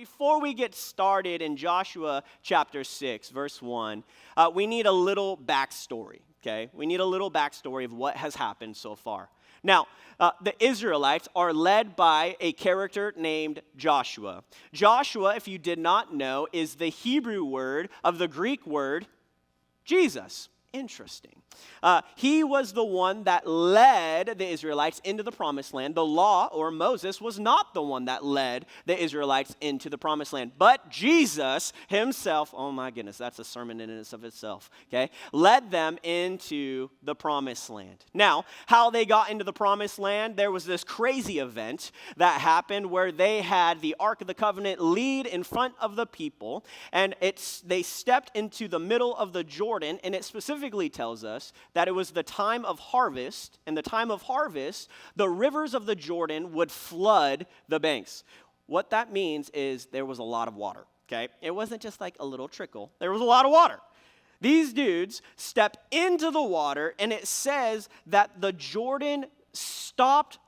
Before we get started in Joshua chapter 6, verse 1, we need a little backstory, okay? We need a little backstory of what has happened so far. Now, the Israelites are led by a character named Joshua. Joshua, if you did not know, is the Hebrew word of the Greek word Jesus. Interesting. He was the one that led the Israelites into the promised land. The law, or Moses, was not the one that led the Israelites into the promised land. But Jesus himself, oh my goodness, that's a sermon in and of itself, okay, led them into the promised land. Now, how they got into the promised land, there was this crazy event that happened where they had the Ark of the Covenant lead in front of the people, and they stepped into the middle of the Jordan, and it specifically tells us that it was the time of harvest, and the time of harvest, the rivers of the Jordan would flood the banks. What that means is there was a lot of water, okay? It wasn't just like a little trickle. There was a lot of water. These dudes step into the water, and it says that the Jordan stopped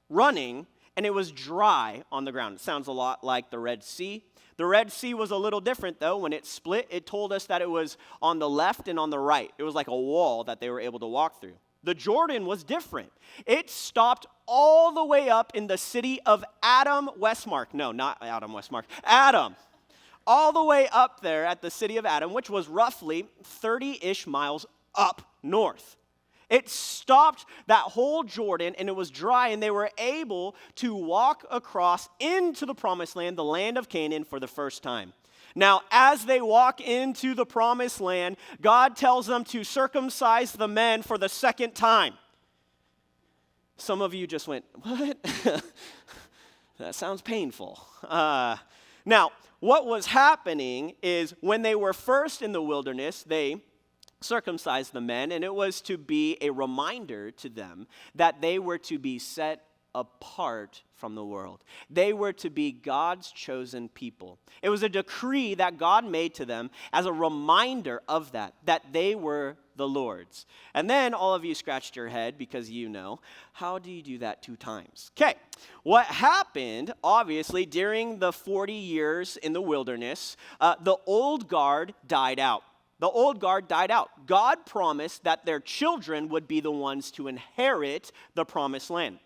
running, and it was dry on the ground. It sounds a lot like the Red Sea. The Red Sea was a little different, though. When it split, it told us that it was on the left and on the right. It was like a wall that they were able to walk through. The Jordan was different. It stopped all the way up in the city of Adam, Westmark. No, not Adam, Westmark. Adam. All the way up there at the city of Adam, which was roughly 30-ish miles up north. It stopped that whole Jordan, and it was dry, and they were able to walk across into the promised land, the land of Canaan, for the first time. Now, as they walk into the promised land, God tells them to circumcise the men for the second time. Some of you just went, what? That sounds painful. Now, what was happening is when they were first in the wilderness, they circumcised the men, and it was to be a reminder to them that they were to be set apart from the world. They were to be God's chosen people. It was a decree that God made to them as a reminder of that they were the Lord's. And then all of you scratched your head because you know, how do you do that 2 times? Okay, what happened, obviously, during the 40 years in the wilderness, the old guard died out. The old guard died out. God promised that their children would be the ones to inherit the promised land.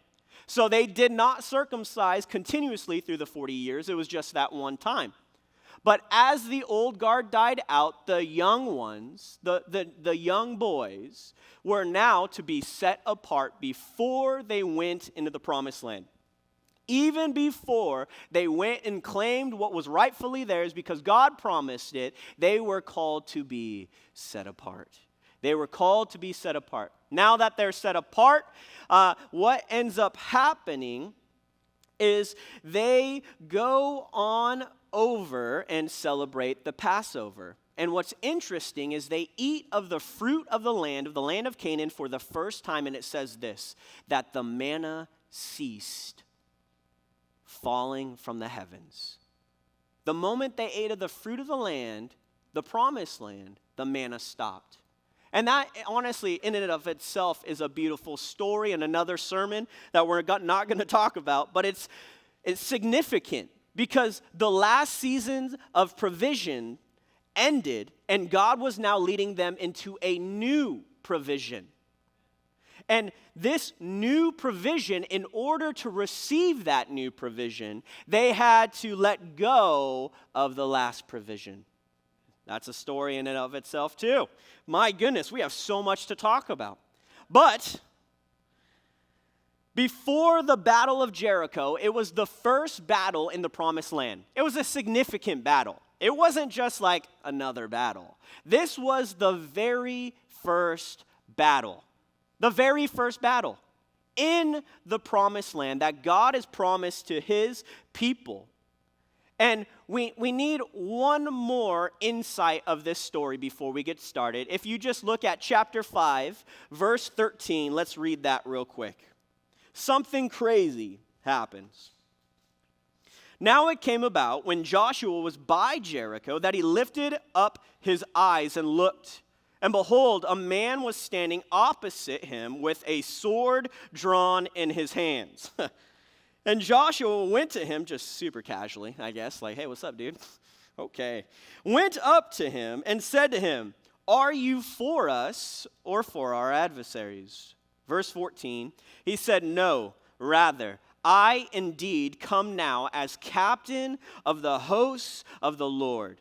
So they did not circumcise continuously through the 40 years. It was just that one time. But as the old guard died out, the young ones, the young boys, were now to be set apart before they went into the promised land. Even before they went and claimed what was rightfully theirs because God promised it, they were called to be set apart. They were called to be set apart. Now that they're set apart, what ends up happening is they go on over and celebrate the Passover. And what's interesting is they eat of the fruit of the land of Canaan, for the first time, and it says this, that the manna ceased falling from the heavens. The moment they ate of the fruit of the land, the promised land, the manna stopped. And that, honestly, in and of itself is a beautiful story and another sermon that we're not going to talk about, but it's significant because the last seasons of provision ended, and God was now leading them into a new provision. And this new provision, in order to receive that new provision, they had to let go of the last provision. That's a story in and of itself, too. My goodness, we have so much to talk about. But before the Battle of Jericho, it was the first battle in the Promised Land. It was a significant battle. It wasn't just like another battle. This was the very first battle. The very first battle in the promised land that God has promised to his people. And we need one more insight of this story before we get started. If you just look at chapter 5, verse 13, let's read that real quick. Something crazy happens. Now it came about when Joshua was by Jericho that he lifted up his eyes and looked. And behold, a man was standing opposite him with a sword drawn in his hands. And Joshua went to him, just super casually, I guess, like, hey, what's up, dude? Okay. Went up to him and said to him, are you for us or for our adversaries? Verse 14, he said, no, rather, I indeed come now as captain of the hosts of the Lord.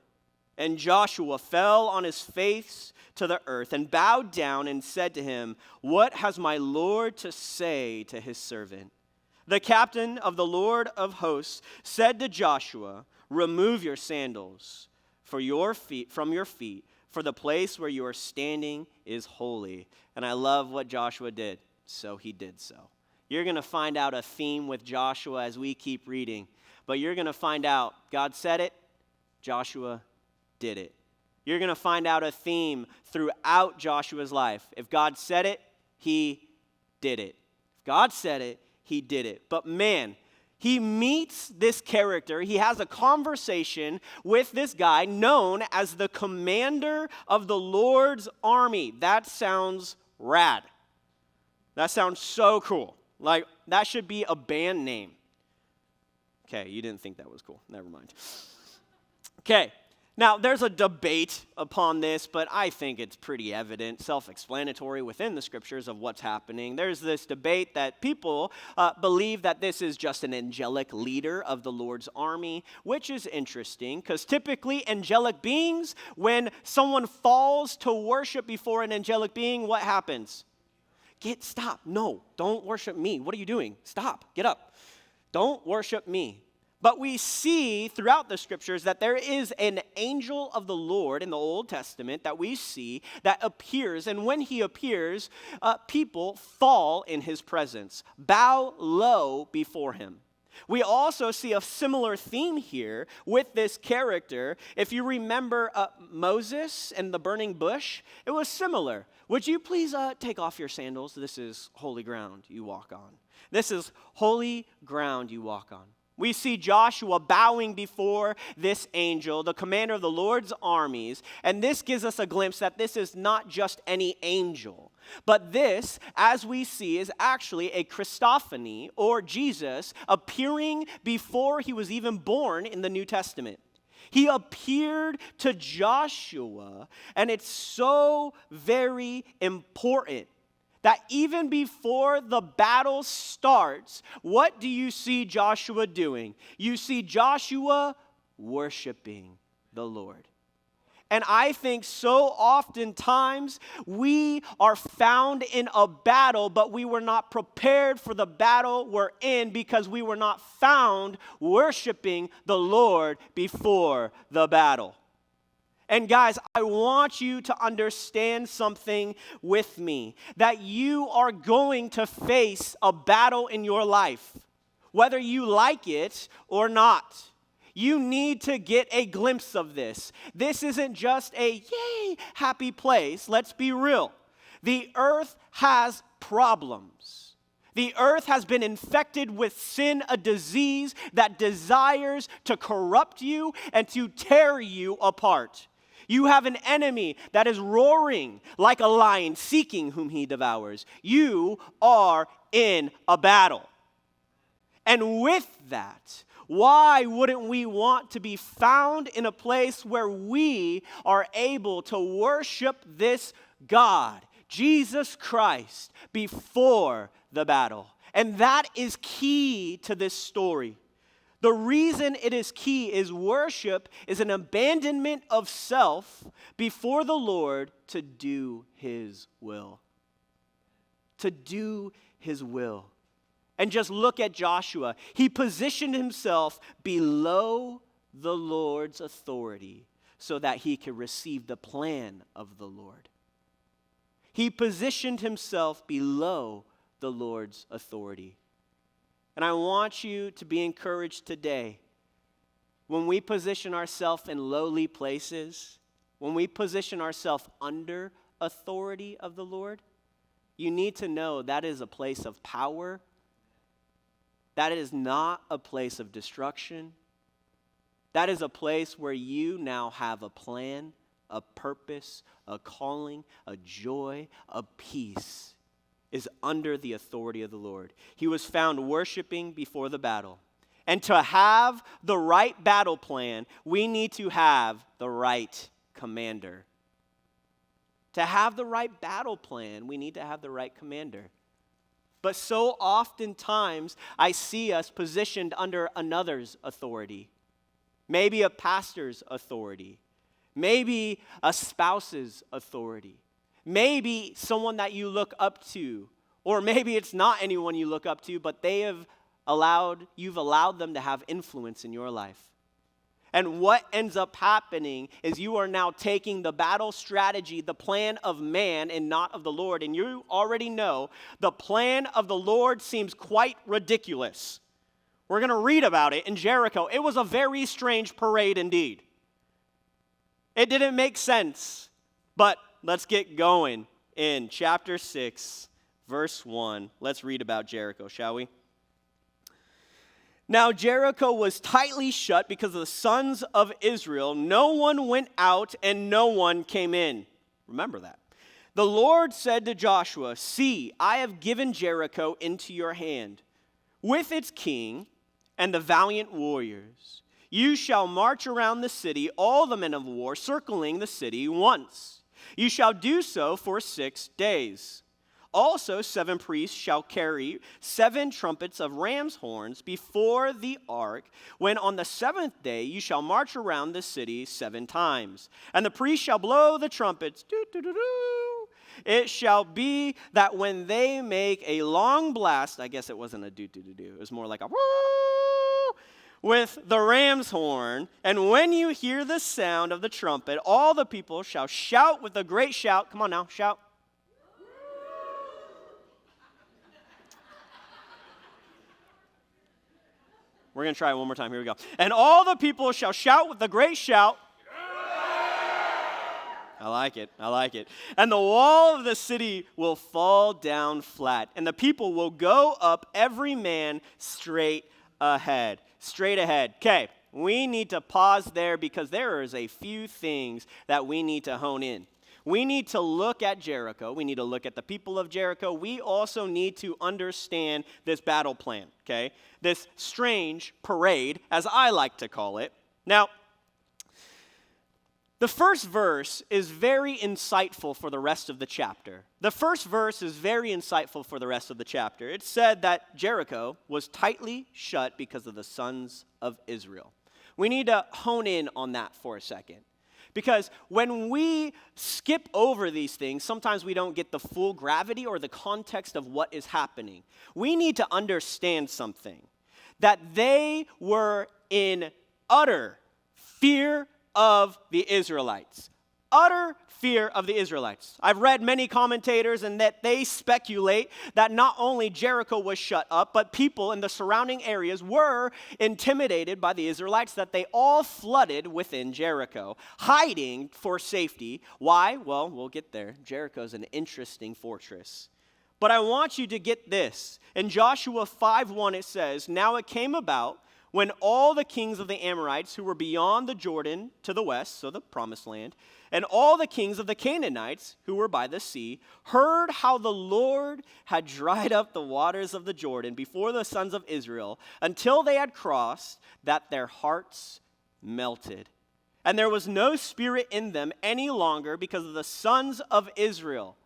And Joshua fell on his face to the earth and bowed down and said to him, what has my Lord to say to his servant? The captain of the Lord of hosts said to Joshua, remove your sandals from your feet, for the place where you are standing is holy. And I love what Joshua did, so he did so. You're going to find out a theme with Joshua as we keep reading, but you're going to find out God said it, Joshua did it. You're going to find out a theme throughout Joshua's life. If God said it, he did it. If God said it, he did it. But man, he meets this character. He has a conversation with this guy known as the commander of the Lord's army. That sounds rad. That sounds so cool. Like, that should be a band name. Okay, you didn't think that was cool. Never mind. Okay. Now, there's a debate upon this, but I think it's pretty evident, self-explanatory within the scriptures of what's happening. There's this debate that people believe that this is just an angelic leader of the Lord's army, which is interesting because typically angelic beings, when someone falls to worship before an angelic being, what happens? Stop. No, don't worship me. What are you doing? Stop. Get up. Don't worship me. But we see throughout the scriptures that there is an angel of the Lord in the Old Testament that we see that appears, and when he appears, people fall in his presence, bow low before him. We also see a similar theme here with this character. If you remember Moses and the burning bush, it was similar. Would you please take off your sandals? This is holy ground you walk on. This is holy ground you walk on. We see Joshua bowing before this angel, the commander of the Lord's armies, and this gives us a glimpse that this is not just any angel, but this, as we see, is actually a Christophany, or Jesus, appearing before he was even born in the New Testament. He appeared to Joshua, and it's so very important that even before the battle starts, what do you see Joshua doing? You see Joshua worshiping the Lord. And I think so oftentimes we are found in a battle, but we were not prepared for the battle we're in because we were not found worshiping the Lord before the battle. And guys, I want you to understand something with me, that you are going to face a battle in your life, whether you like it or not. You need to get a glimpse of this. This isn't just a yay, happy place. Let's be real. The earth has problems. The earth has been infected with sin, a disease that desires to corrupt you and to tear you apart. You have an enemy that is roaring like a lion, seeking whom he devours. You are in a battle. And with that, why wouldn't we want to be found in a place where we are able to worship this God, Jesus Christ, before the battle? And that is key to this story. The reason it is key is worship is an abandonment of self before the Lord to do his will. To do his will. And just look at Joshua. He positioned himself below the Lord's authority so that he could receive the plan of the Lord. He positioned himself below the Lord's authority. And I want you to be encouraged today. When we position ourselves in lowly places, when we position ourselves under authority of the Lord, you need to know that is a place of power. That is not a place of destruction. That is a place where you now have a plan, a purpose, a calling, a joy, a peace. is under the authority of the Lord. He was found worshiping before the battle. And to have the right battle plan, we need to have the right commander. To have the right battle plan, we need to have the right commander. But so oftentimes, I see us positioned under another's authority. Maybe a pastor's authority. Maybe a spouse's authority. Maybe someone that you look up to. Or maybe it's not anyone you look up to, but you've allowed them to have influence in your life. And what ends up happening is you are now taking the battle strategy, the plan of man and not of the Lord. And you already know the plan of the Lord seems quite ridiculous. We're going to read about it in Jericho. It was a very strange parade indeed. It didn't make sense. But let's get going in chapter 6, verse 1. Let's read about Jericho, shall we? Now Jericho was tightly shut because of the sons of Israel. No one went out and no one came in. Remember that. The Lord said to Joshua, "See, I have given Jericho into your hand, with its king and the valiant warriors. You shall march around the city, all the men of war, circling the city once. You shall do so for 6 days. Also 7 priests shall carry 7 trumpets of ram's horns before the ark, when on the 7th day you shall march around the city 7 times. And the priests shall blow the trumpets. Doo-doo-doo-doo. It shall be that when they make a long blast," I guess it wasn't a doo-doo-doo-doo, it was more like a woo, "with the ram's horn, and when you hear the sound of the trumpet, all the people shall shout with a great shout." Come on now, shout. We're going to try it one more time. Here we go. "And all the people shall shout with a great shout." I like it. I like it. "And the wall of the city will fall down flat, and the people will go up every man straight ahead." Straight ahead. Okay, we need to pause there because there is a few things that we need to hone in. We need to look at Jericho. We need to look at the people of Jericho. We also need to understand this battle plan, okay? This strange parade, as I like to call it. Now, the first verse is very insightful for the rest of the chapter. The first verse is very insightful for the rest of the chapter. It said that Jericho was tightly shut because of the sons of Israel. We need to hone in on that for a second. Because when we skip over these things, sometimes we don't get the full gravity or the context of what is happening. We need to understand something, that they were in utter fear of the Israelites. Utter fear of the Israelites. I've read many commentators and that they speculate that not only Jericho was shut up, but people in the surrounding areas were intimidated by the Israelites, that they all flooded within Jericho, hiding for safety. Why? Well, we'll get there. Jericho's an interesting fortress. But I want you to get this. In Joshua 5:1 it says, "Now it came about when all the kings of the Amorites who were beyond the Jordan to the west," so the promised land, "and all the kings of the Canaanites who were by the sea, heard how the Lord had dried up the waters of the Jordan before the sons of Israel until they had crossed, that their hearts melted. And there was no spirit in them any longer because of the sons of Israel."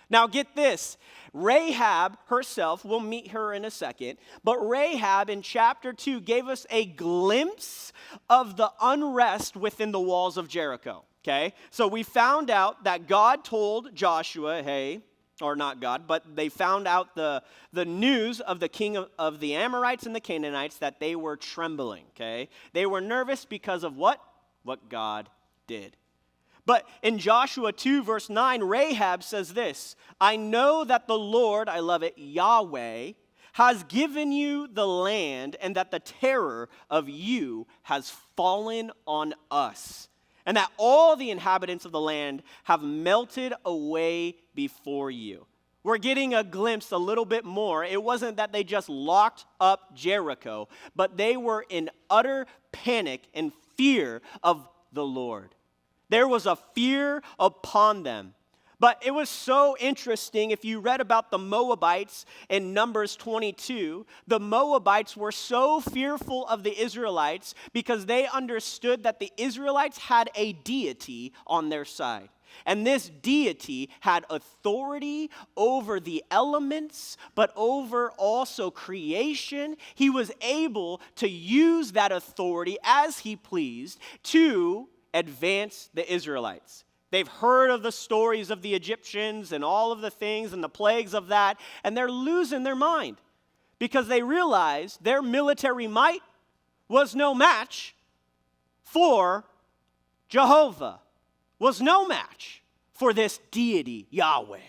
Now get this, Rahab herself, we'll meet her in a second, but Rahab in chapter 2 gave us a glimpse of the unrest within the walls of Jericho, okay? So we found out that God told Joshua, hey, or not God, but they found out the news of the king of the Amorites and the Canaanites that they were trembling, okay? They were nervous because of what? What God did. But in Joshua 2, verse 9, Rahab says this, "I know that the Lord," I love it, Yahweh, "has given you the land, and that the terror of you has fallen on us, and that all the inhabitants of the land have melted away before you." We're getting a glimpse a little bit more. It wasn't that they just locked up Jericho, but they were in utter panic and fear of the Lord. There was a fear upon them. But it was so interesting, if you read about the Moabites in Numbers 22, the Moabites were so fearful of the Israelites because they understood that the Israelites had a deity on their side. And this deity had authority over the elements, but over also creation. He was able to use that authority as he pleased to advance the Israelites. They've heard of the stories of the Egyptians and all of the things and the plagues of that, and they're losing their mind because they realize their military might was no match for Jehovah, was no match for this deity, Yahweh.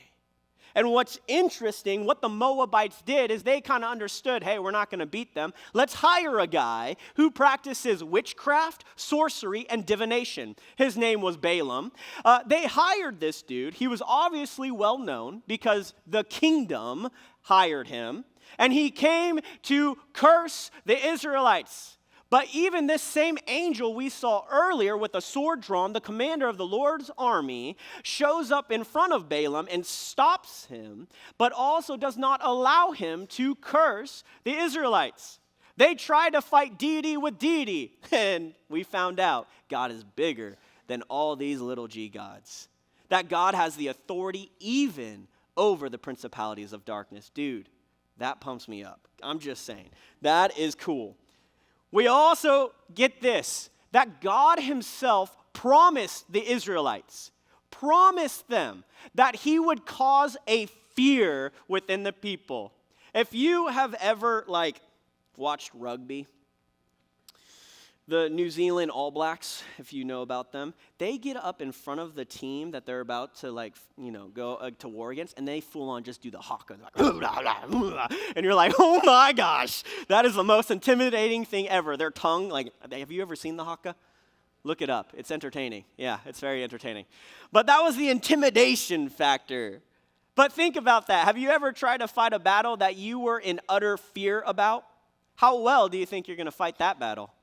And what's interesting, what the Moabites did is they kind of understood, hey, we're not going to beat them. Let's hire a guy who practices witchcraft, sorcery, and divination. His name was Balaam. They hired this dude. He was obviously well known because the kingdom hired him. And he came to curse the Israelites. But even this same angel we saw earlier with a sword drawn, the commander of the Lord's army, shows up in front of Balaam and stops him, but also does not allow him to curse the Israelites. They tried to fight deity with deity, and we found out God is bigger than all these little g gods. That God has the authority even over the principalities of darkness. Dude, that pumps me up. I'm just saying. That is cool. We also get this, that God himself promised the Israelites, promised them that he would cause a fear within the people. If you have ever, watched rugby, the New Zealand All Blacks, if you know about them, they get up in front of the team that they're about to, go to war against, and they full on just do the haka, and you're like, oh my gosh, that is the most intimidating thing ever. Their tongue, have you ever seen the haka? Look it up. It's entertaining. Yeah, it's very entertaining. But that was the intimidation factor. But think about that. Have you ever tried to fight a battle that you were in utter fear about? How well do you think you're going to fight that battle?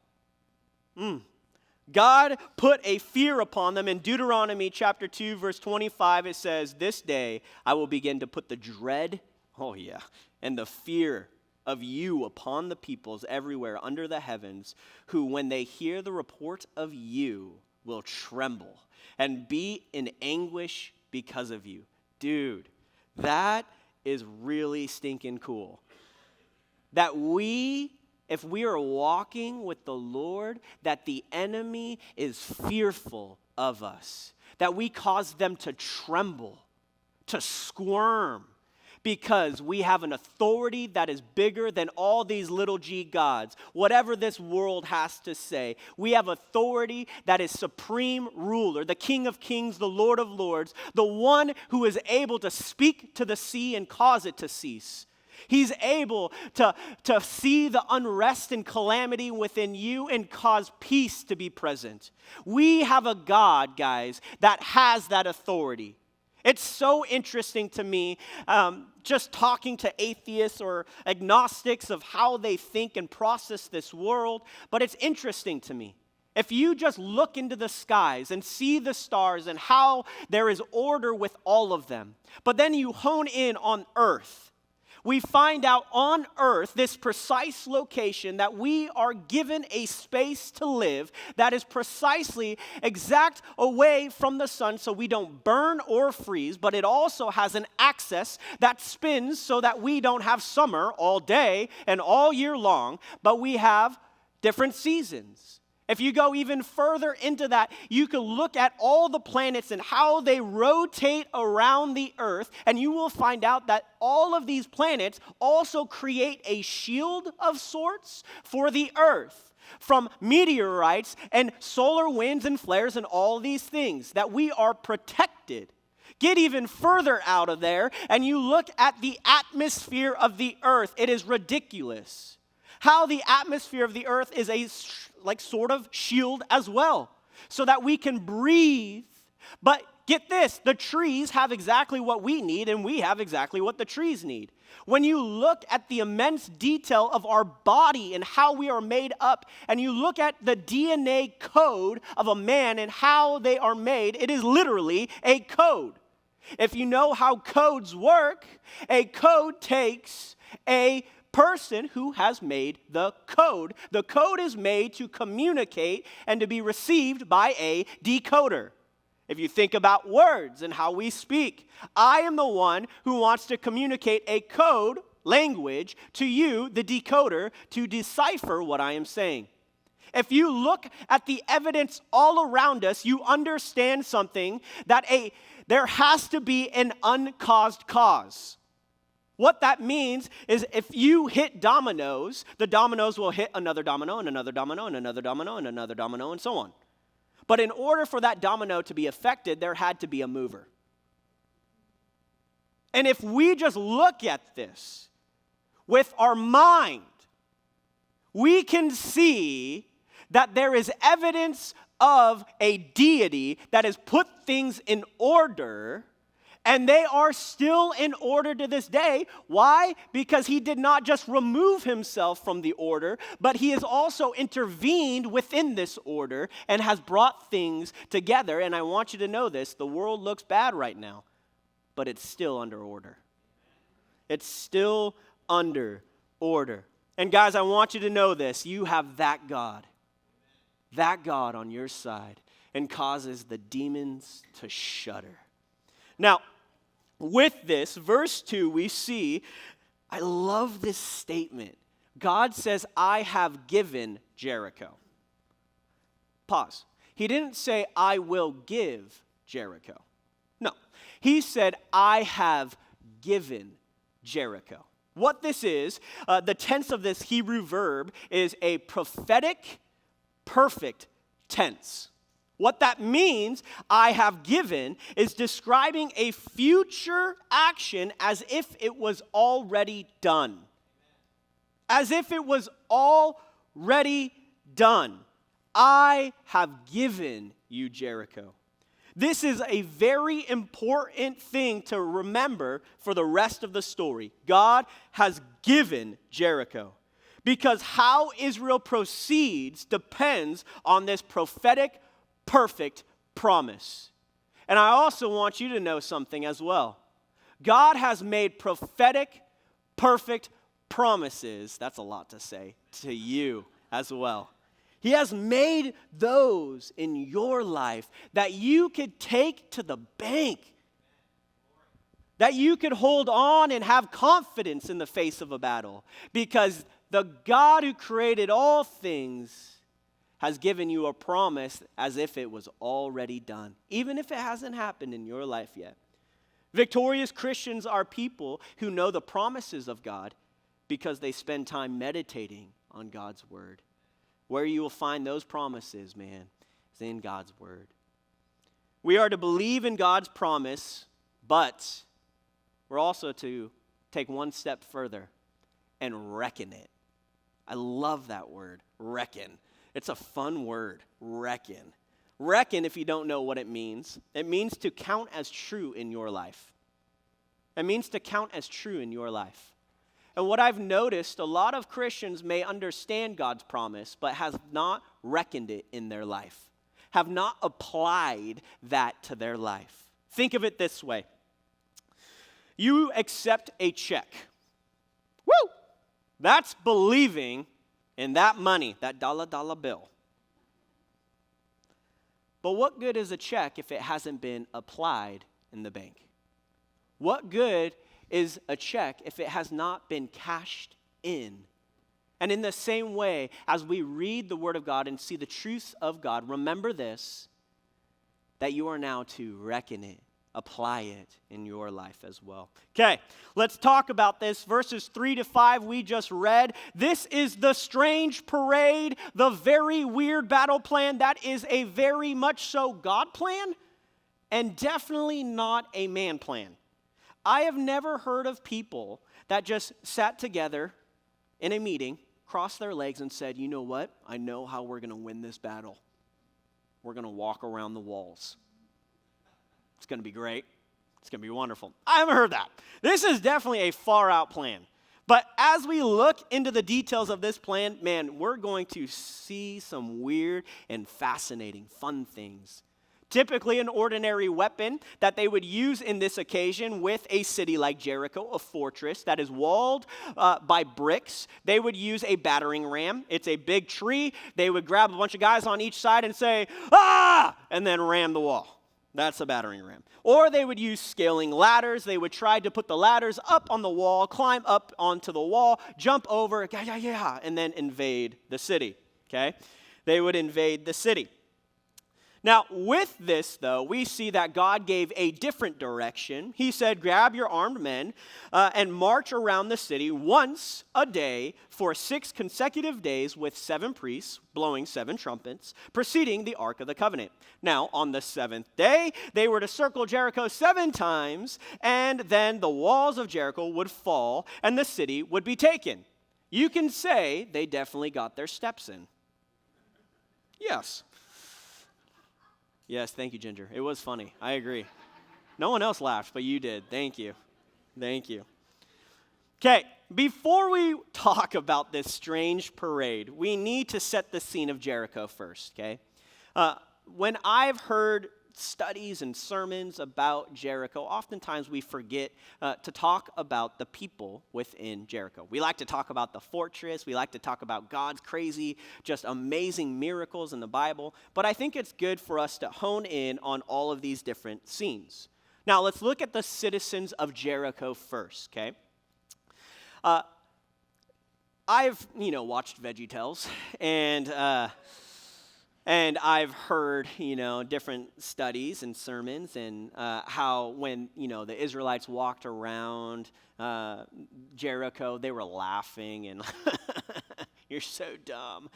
God put a fear upon them. In Deuteronomy chapter 2, verse 25, it says, this day I will begin to put the dread, and the fear of you upon the peoples everywhere under the heavens, who when they hear the report of you will tremble and be in anguish because of you. Dude, that is really stinking cool. That if we are walking with the Lord, that the enemy is fearful of us, that we cause them to tremble, to squirm, because we have an authority that is bigger than all these little g gods. Whatever this world has to say, we have authority that is supreme ruler, the King of Kings, the Lord of Lords, the one who is able to speak to the sea and cause it to cease. He's able to see the unrest and calamity within you and cause peace to be present. We have a God, guys, that has that authority. It's so interesting to me, just talking to atheists or agnostics of how they think and process this world, but it's interesting to me. If you just look into the skies and see the stars and how there is order with all of them, but then you hone in on earth, we find out on earth, this precise location, that we are given a space to live that is precisely exact away from the sun so we don't burn or freeze, but it also has an axis that spins so that we don't have summer all day and all year long, but we have different seasons. If you go even further into that, you can look at all the planets and how they rotate around the earth, and you will find out that all of these planets also create a shield of sorts for the earth from meteorites and solar winds and flares and all these things, that we are protected. Get even further out of there, and you look at the atmosphere of the earth. It is ridiculous how the atmosphere of the earth is a sort of shield as well, so that we can breathe. But get this, the trees have exactly what we need, and we have exactly what the trees need. When you look at the immense detail of our body and how we are made up, and you look at the DNA code of a man and how they are made, it is literally a code. If you know how codes work, a code takes a person who has made the code. The code is made to communicate and to be received by a decoder. If you think about words and how we speak, I am the one who wants to communicate a code, language, to you, the decoder, to decipher what I am saying. If you look at the evidence all around us, you understand something, that there has to be an uncaused cause. What that means is if you hit dominoes, the dominoes will hit another domino and another domino and another domino and another domino and so on. But in order for that domino to be affected, there had to be a mover. And if we just look at this with our mind, we can see that there is evidence of a deity that has put things in order, and they are still in order to this day. Why? Because he did not just remove himself from the order, but he has also intervened within this order and has brought things together. And I want you to know this, the world looks bad right now, but it's still under order. It's still under order. And guys, I want you to know this, you have that God on your side, and causes the demons to shudder. Now, with this, verse 2, we see, I love this statement. God says, I have given Jericho. Pause. He didn't say, I will give Jericho. No. He said, I have given Jericho. What this is, the tense of this Hebrew verb is a prophetic, perfect tense. What that means, I have given, is describing a future action as if it was already done. As if it was already done. I have given you Jericho. This is a very important thing to remember for the rest of the story. God has given Jericho. Because how Israel proceeds depends on this prophetic, perfect promise. And I also want you to know something as well. God has made prophetic, perfect promises, that's a lot to say, to you as well. He has made those in your life that you could take to the bank, that you could hold on and have confidence in the face of a battle, because the God who created all things has given you a promise as if it was already done, even if it hasn't happened in your life yet. Victorious Christians are people who know the promises of God because they spend time meditating on God's word. Where you will find those promises, man, is in God's word. We are to believe in God's promise, but we're also to take one step further and reckon it. I love that word, reckon. It's a fun word, reckon. Reckon, if you don't know what it means to count as true in your life. It means to count as true in your life. And what I've noticed, a lot of Christians may understand God's promise, but have not reckoned it in their life, have not applied that to their life. Think of it this way. You accept a check. Woo! That's believing in that money, that dollar bill. But what good is a check if it hasn't been applied in the bank? What good is a check if it has not been cashed in? And in the same way, as we read the Word of God and see the truths of God, remember this, that you are now to reckon it, apply it in your life as well. Okay, let's talk about this. Verses 3-5 we just read. This is the strange parade, the very weird battle plan. That is a very much so God plan and definitely not a man plan. I have never heard of people that just sat together in a meeting, crossed their legs and said, you know what? I know how we're going to win this battle. We're going to walk around the walls. It's going to be great. It's going to be wonderful. I haven't heard that. This is definitely a far out plan. But as we look into the details of this plan, man, we're going to see some weird and fascinating, fun things Typically an ordinary weapon that they would use in this occasion with a city like Jericho, a fortress that is walled by bricks. They would use a battering ram. It's a big tree. They would grab a bunch of guys on each side and say, "Ah!" and then ram the wall. That's a battering ram. Or they would use scaling ladders. They would try to put the ladders up on the wall, climb up onto the wall, jump over, and then invade the city, okay? They would invade the city. Now, with this, though, we see that God gave a different direction. He said, grab your armed men and march around the city once a day for 6 consecutive days with 7 priests blowing 7 trumpets, preceding the Ark of the Covenant. Now, on the 7th day, they were to circle Jericho 7 times, and then the walls of Jericho would fall and the city would be taken. You can say they definitely got their steps in. Yes. Yes, thank you, Ginger. It was funny. I agree. No one else laughed, but you did. Thank you. Thank you. Okay, before we talk about this strange parade, we need to set the scene of Jericho first, okay? When I've heard studies and sermons about Jericho, oftentimes we forget to talk about the people within Jericho. We like to talk about the fortress. We like to talk about God's crazy, just amazing miracles in the Bible. But I think it's good for us to hone in on all of these different scenes. Now, let's look at the citizens of Jericho first, okay? I've, watched VeggieTales, and I've heard, different studies and sermons and how when, the Israelites walked around Jericho, they were laughing and you're so dumb.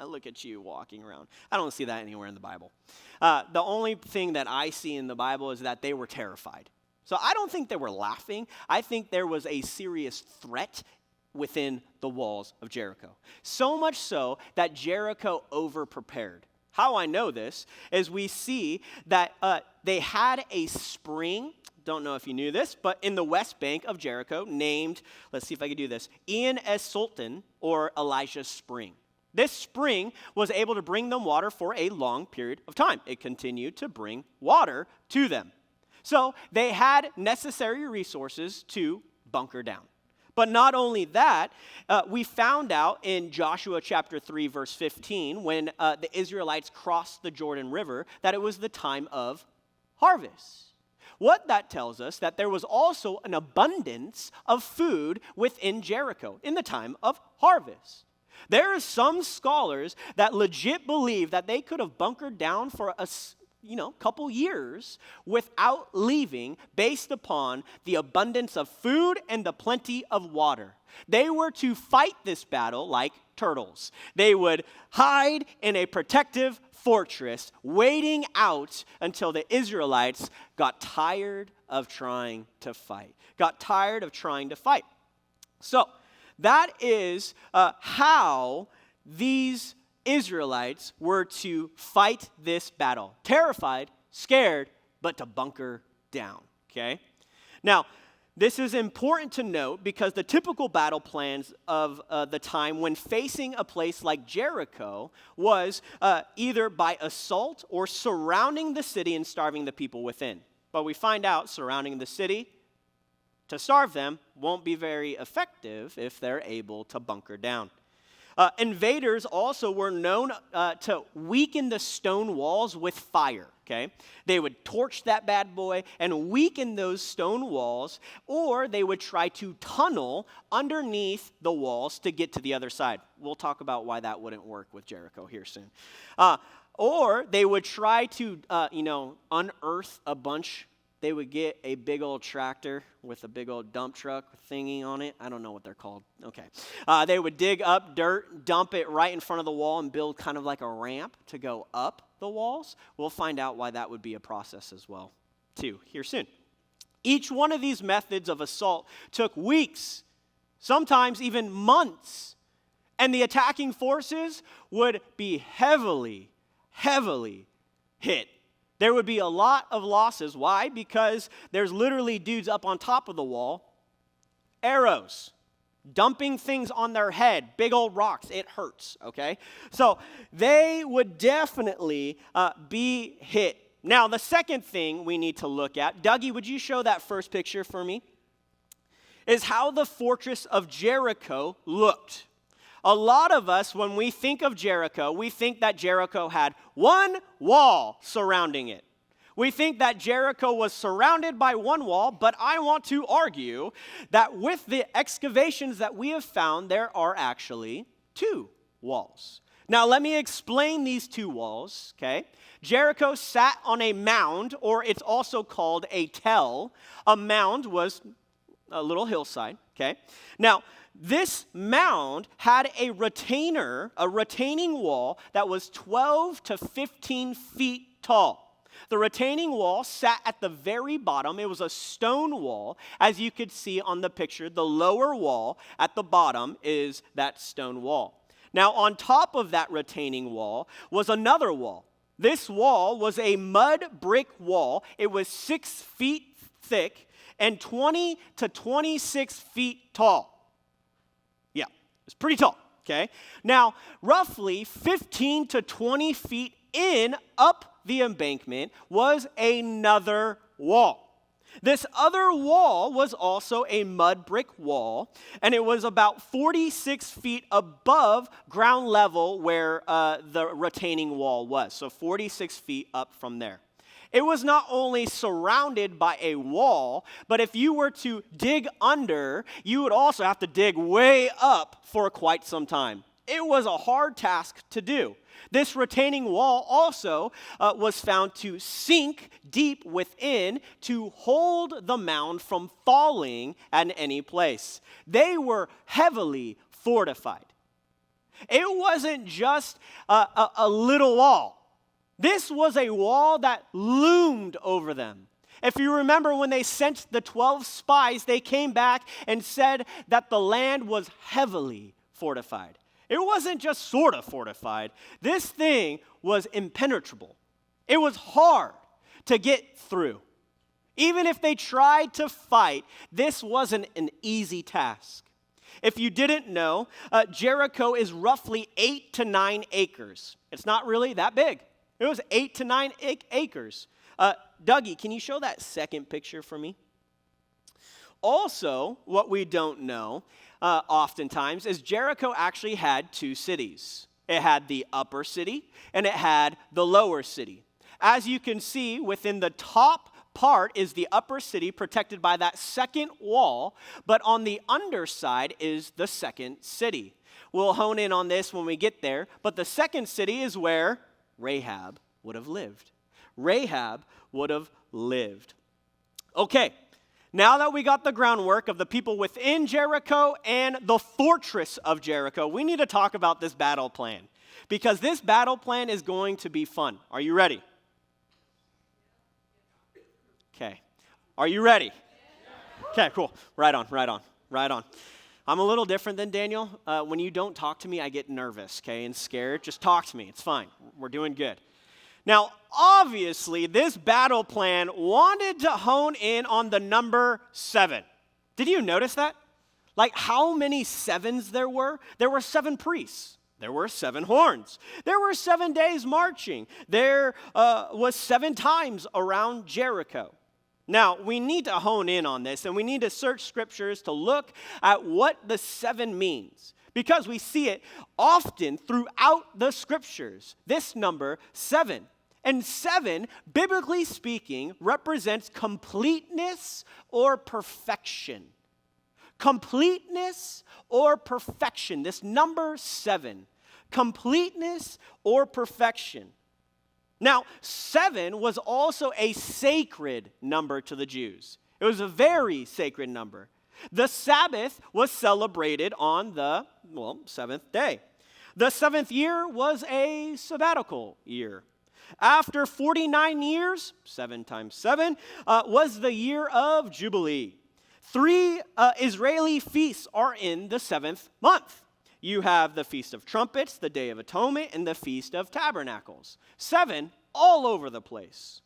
Look at you walking around. I don't see that anywhere in the Bible. The only thing that I see in the Bible is that they were terrified. So I don't think they were laughing. I think there was a serious threat within the walls of Jericho. So much so that Jericho over-prepared. How I know this is we see that they had a spring, don't know if you knew this, but in the west bank of Jericho named, let's see if I can do this, Ian Es Sultan, or Elijah's Spring. This spring was able to bring them water for a long period of time. It continued to bring water to them. So they had necessary resources to bunker down. But not only that, we found out in Joshua chapter 3, verse 15, when the Israelites crossed the Jordan River, that it was the time of harvest. What that tells us, that there was also an abundance of food within Jericho in the time of harvest. There are some scholars that legit believe that they could have bunkered down for a couple years without leaving based upon the abundance of food and the plenty of water. They were to fight this battle like turtles. They would hide in a protective fortress, waiting out until the Israelites got tired of trying to fight. So that is how these Israelites were to fight this battle. Terrified, scared, but to bunker down, okay? Now, this is important to note because the typical battle plans of the time when facing a place like Jericho was either by assault or surrounding the city and starving the people within. But we find out surrounding the city to starve them won't be very effective if they're able to bunker down. Invaders also were known to weaken the stone walls with fire, okay? They would torch that bad boy and weaken those stone walls, or they would try to tunnel underneath the walls to get to the other side. We'll talk about why that wouldn't work with Jericho here soon. Or they would try to, unearth a bunch. They would get a big old tractor with a big old dump truck thingy on it. I don't know what they're called. Okay. They would dig up dirt, dump it right in front of the wall, and build kind of like a ramp to go up the walls. We'll find out why that would be a process as well, too, here soon. Each one of these methods of assault took weeks, sometimes even months, and the attacking forces would be heavily hit. There would be a lot of losses. Why? Because there's literally dudes up on top of the wall, arrows, dumping things on their head, big old rocks. It hurts, okay? So they would definitely be hit. Now, the second thing we need to look at, Dougie, would you show that first picture for me? Is how the fortress of Jericho looked. A lot of us, when we think of Jericho, we think that Jericho had one wall surrounding it. We think that Jericho was surrounded by one wall, but I want to argue that with the excavations that we have found, there are actually two walls. Now, let me explain these two walls, okay? Jericho sat on a mound, or it's also called a tell. A mound was a little hillside, okay? Now, this mound had a retaining wall that was 12 to 15 feet tall. The retaining wall sat at the very bottom. It was a stone wall. As you could see on the picture, the lower wall at the bottom is that stone wall. Now, on top of that retaining wall was another wall. This wall was a mud brick wall. It was 6 feet thick and 20 to 26 feet tall. Yeah, it's pretty tall, okay? Now, roughly 15 to 20 feet up the embankment was another wall. This other wall was also a mud brick wall, and it was about 46 feet above ground level where the retaining wall was, so 46 feet up from there. It was not only surrounded by a wall, but if you were to dig under, you would also have to dig way up for quite some time. It was a hard task to do. This retaining wall also was found to sink deep within to hold the mound from falling at any place. They were heavily fortified. It wasn't just a little wall. This was a wall that loomed over them. If you remember when they sent the 12 spies, they came back and said that the land was heavily fortified. It wasn't just sort of fortified. This thing was impenetrable. It was hard to get through. Even if they tried to fight, this wasn't an easy task. If you didn't know, Jericho is roughly 8 to 9 acres. It's not really that big. It was 8 to 9 acres. Dougie, can you show that second picture for me? Also, what we don't know oftentimes is Jericho actually had two cities. It had the upper city and it had the lower city. As you can see, within the top part is the upper city protected by that second wall, but on the underside is the second city. We'll hone in on this when we get there, but the second city is where Rahab would have lived. Rahab would have lived. Okay. Now that we got the groundwork of the people within Jericho and the fortress of Jericho, we need to talk about this battle plan, because this battle plan is going to be fun. Are you ready? Okay. Are you ready? Okay, cool. Right on. I'm a little different than Daniel. When you don't talk to me, I get nervous, okay, and scared. Just talk to me. It's fine. We're doing good. Now, obviously, this battle plan wanted to hone in on the number 7. Did you notice that? Like how many 7s there were? There were 7 priests. There were 7 horns. There were 7 days marching. There was 7 times around Jericho. Now, we need to hone in on this, and we need to search scriptures to look at what the 7 means, because we see it often throughout the scriptures, this number 7. And 7, biblically speaking, represents completeness or perfection. Completeness or perfection. This number 7, completeness or perfection. Now, 7 was also a sacred number to the Jews. It was a very sacred number. The Sabbath was celebrated on the, 7th day. The 7th year was a sabbatical year. After 49 years, 7 times 7, was the year of Jubilee. 3 Israeli feasts are in the 7th month. You have the Feast of Trumpets, the Day of Atonement, and the Feast of Tabernacles. 7 all over the place.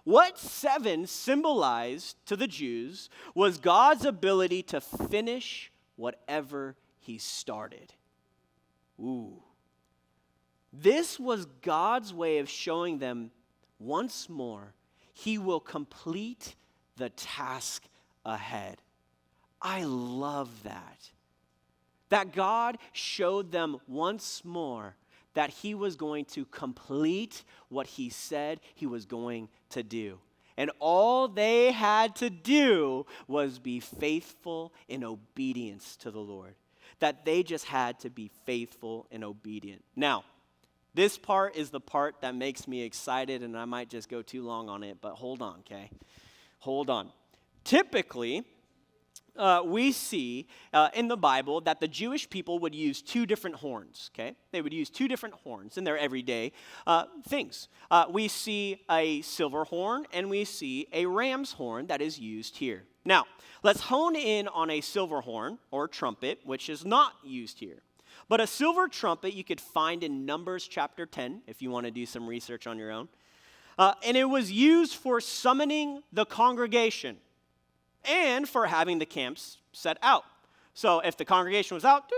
What 7 symbolized to the Jews was God's ability to finish whatever he started. Ooh. This was God's way of showing them once more he will complete the task ahead. I love that. That God showed them once more that he was going to complete what he said he was going to do. And all they had to do was be faithful in obedience to the Lord. That they just had to be faithful and obedient. Now, this part is the part that makes me excited, and I might just go too long on it, but hold on, okay? Hold on. Typically, we see in the Bible that the Jewish people would use two different horns, okay? They would use two different horns in their everyday things. We see a silver horn and we see a ram's horn that is used here. Now, let's hone in on a silver horn or trumpet, which is not used here. But a silver trumpet you could find in Numbers chapter 10, if you want to do some research on your own. And it was used for summoning the congregation and for having the camps set out. So if the congregation was out,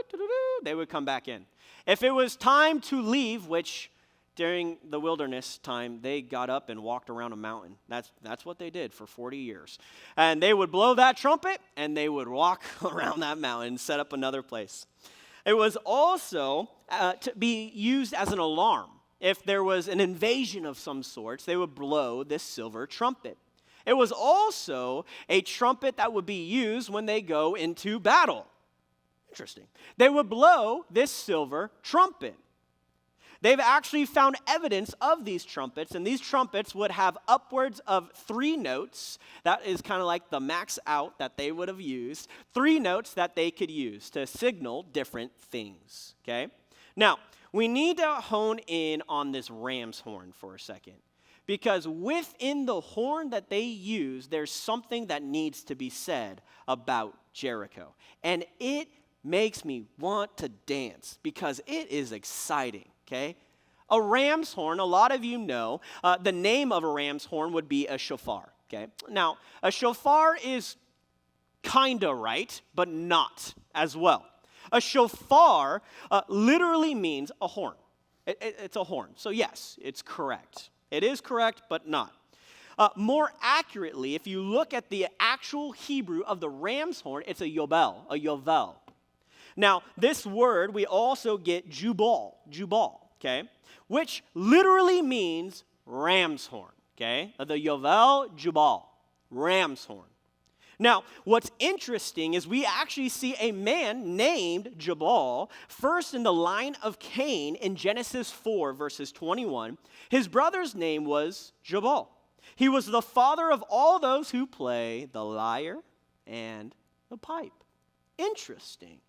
they would come back in. If it was time to leave, which during the wilderness time, they got up and walked around a mountain. That's what they did for 40 years. And they would blow that trumpet, and they would walk around that mountain and set up another place. It was also to be used as an alarm. If there was an invasion of some sorts, they would blow this silver trumpet. It was also a trumpet that would be used when they go into battle. Interesting. They would blow this silver trumpet. They've actually found evidence of these trumpets, and these trumpets would have upwards of 3 notes. That is kind of like the max out that they would have used. 3 notes that they could use to signal different things, okay? Now, we need to hone in on this ram's horn for a second, because within the horn that they use, there's something that needs to be said about Jericho, and it makes me want to dance because it is exciting. Okay? A ram's horn, a lot of you know, the name of a ram's horn would be a shofar. Okay? Now, a shofar is kind of right, but not as well. A shofar literally means a horn. It's a horn. So yes, it's correct. It is correct, but not. More accurately, if you look at the actual Hebrew of the ram's horn, it's a yovel. Now, this word, we also get jubal, okay, which literally means ram's horn, okay? The yovel, jubal, ram's horn. Now, what's interesting is we actually see a man named Jubal first in the line of Cain in Genesis 4, verses 21. His brother's name was Jubal. He was the father of all those who play the lyre and the pipe. Interesting.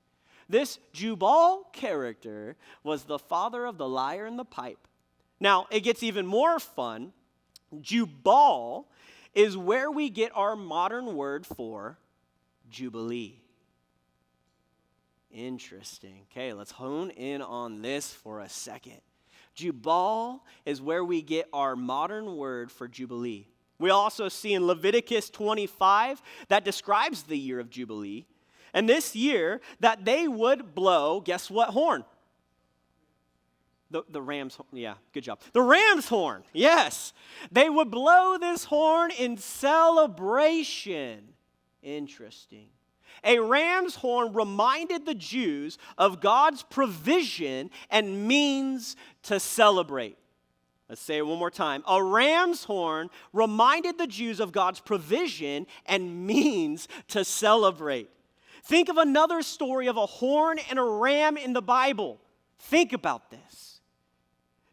This Jubal character was the father of the lyre and the pipe. Now, it gets even more fun. Jubal is where we get our modern word for jubilee. Interesting. Okay, let's hone in on this for a second. Jubal is where we get our modern word for jubilee. We also see in Leviticus 25 that describes the year of jubilee. And this year, that they would blow, guess what horn? The ram's horn. Yeah, good job. The ram's horn, yes. They would blow this horn in celebration. Interesting. A ram's horn reminded the Jews of God's provision and means to celebrate. Let's say it one more time. A ram's horn reminded the Jews of God's provision and means to celebrate. Think of another story of a horn and a ram in the Bible. Think about this.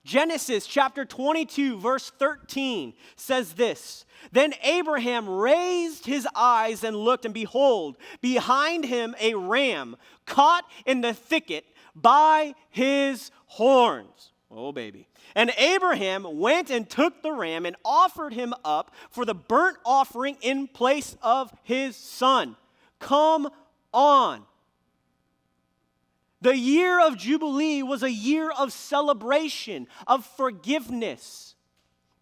Genesis chapter 22, verse 13 says this. Then Abraham raised his eyes and looked, and behold, behind him a ram caught in the thicket by his horns. Oh, baby. And Abraham went and took the ram and offered him up for the burnt offering in place of his son. Come on. The year of Jubilee was a year of celebration, of forgiveness.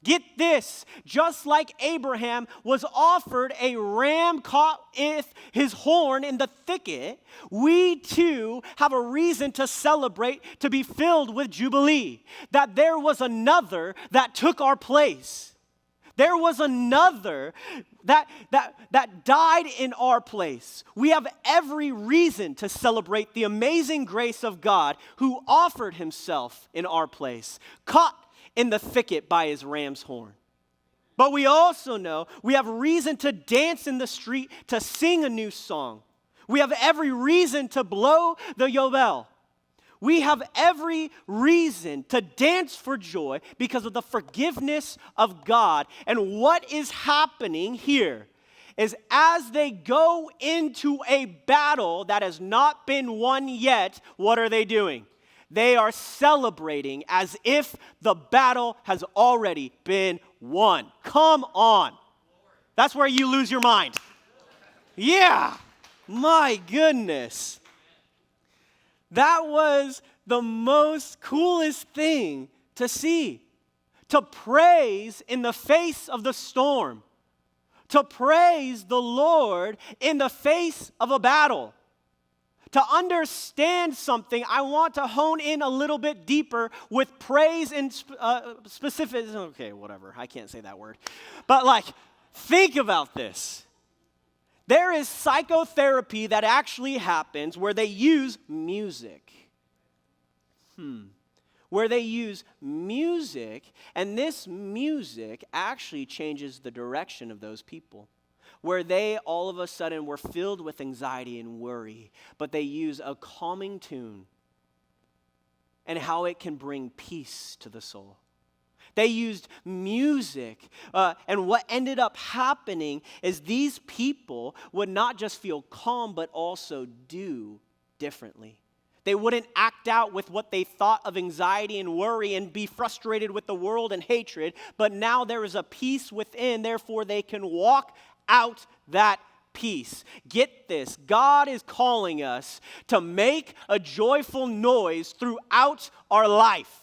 Get this, just like Abraham was offered a ram caught with his horn in the thicket, we too have a reason to celebrate, to be filled with jubilee, that there was another that took our place. There was another that died in our place. We have every reason to celebrate the amazing grace of God who offered himself in our place, caught in the thicket by his ram's horn. But we also know we have reason to dance in the street, to sing a new song. We have every reason to blow the yobel. We have every reason to dance for joy because of the forgiveness of God. And what is happening here is as they go into a battle that has not been won yet, what are they doing? They are celebrating as if the battle has already been won. Come on. That's where you lose your mind. Yeah. My goodness. That was the most coolest thing to see. To praise in the face of the storm. To praise the Lord in the face of a battle. To understand something, I want to hone in a little bit deeper with praise and specific. Okay, whatever. I can't say that word. But think about this. There is psychotherapy that actually happens where they use music. Where they use music, and this music actually changes the direction of those people. Where they all of a sudden were filled with anxiety and worry, but they use a calming tune and how it can bring peace to the soul. They used music, and what ended up happening is these people would not just feel calm, but also do differently. They wouldn't act out with what they thought of anxiety and worry and be frustrated with the world and hatred, but now there is a peace within, therefore they can walk out that peace. Get this, God is calling us to make a joyful noise throughout our life.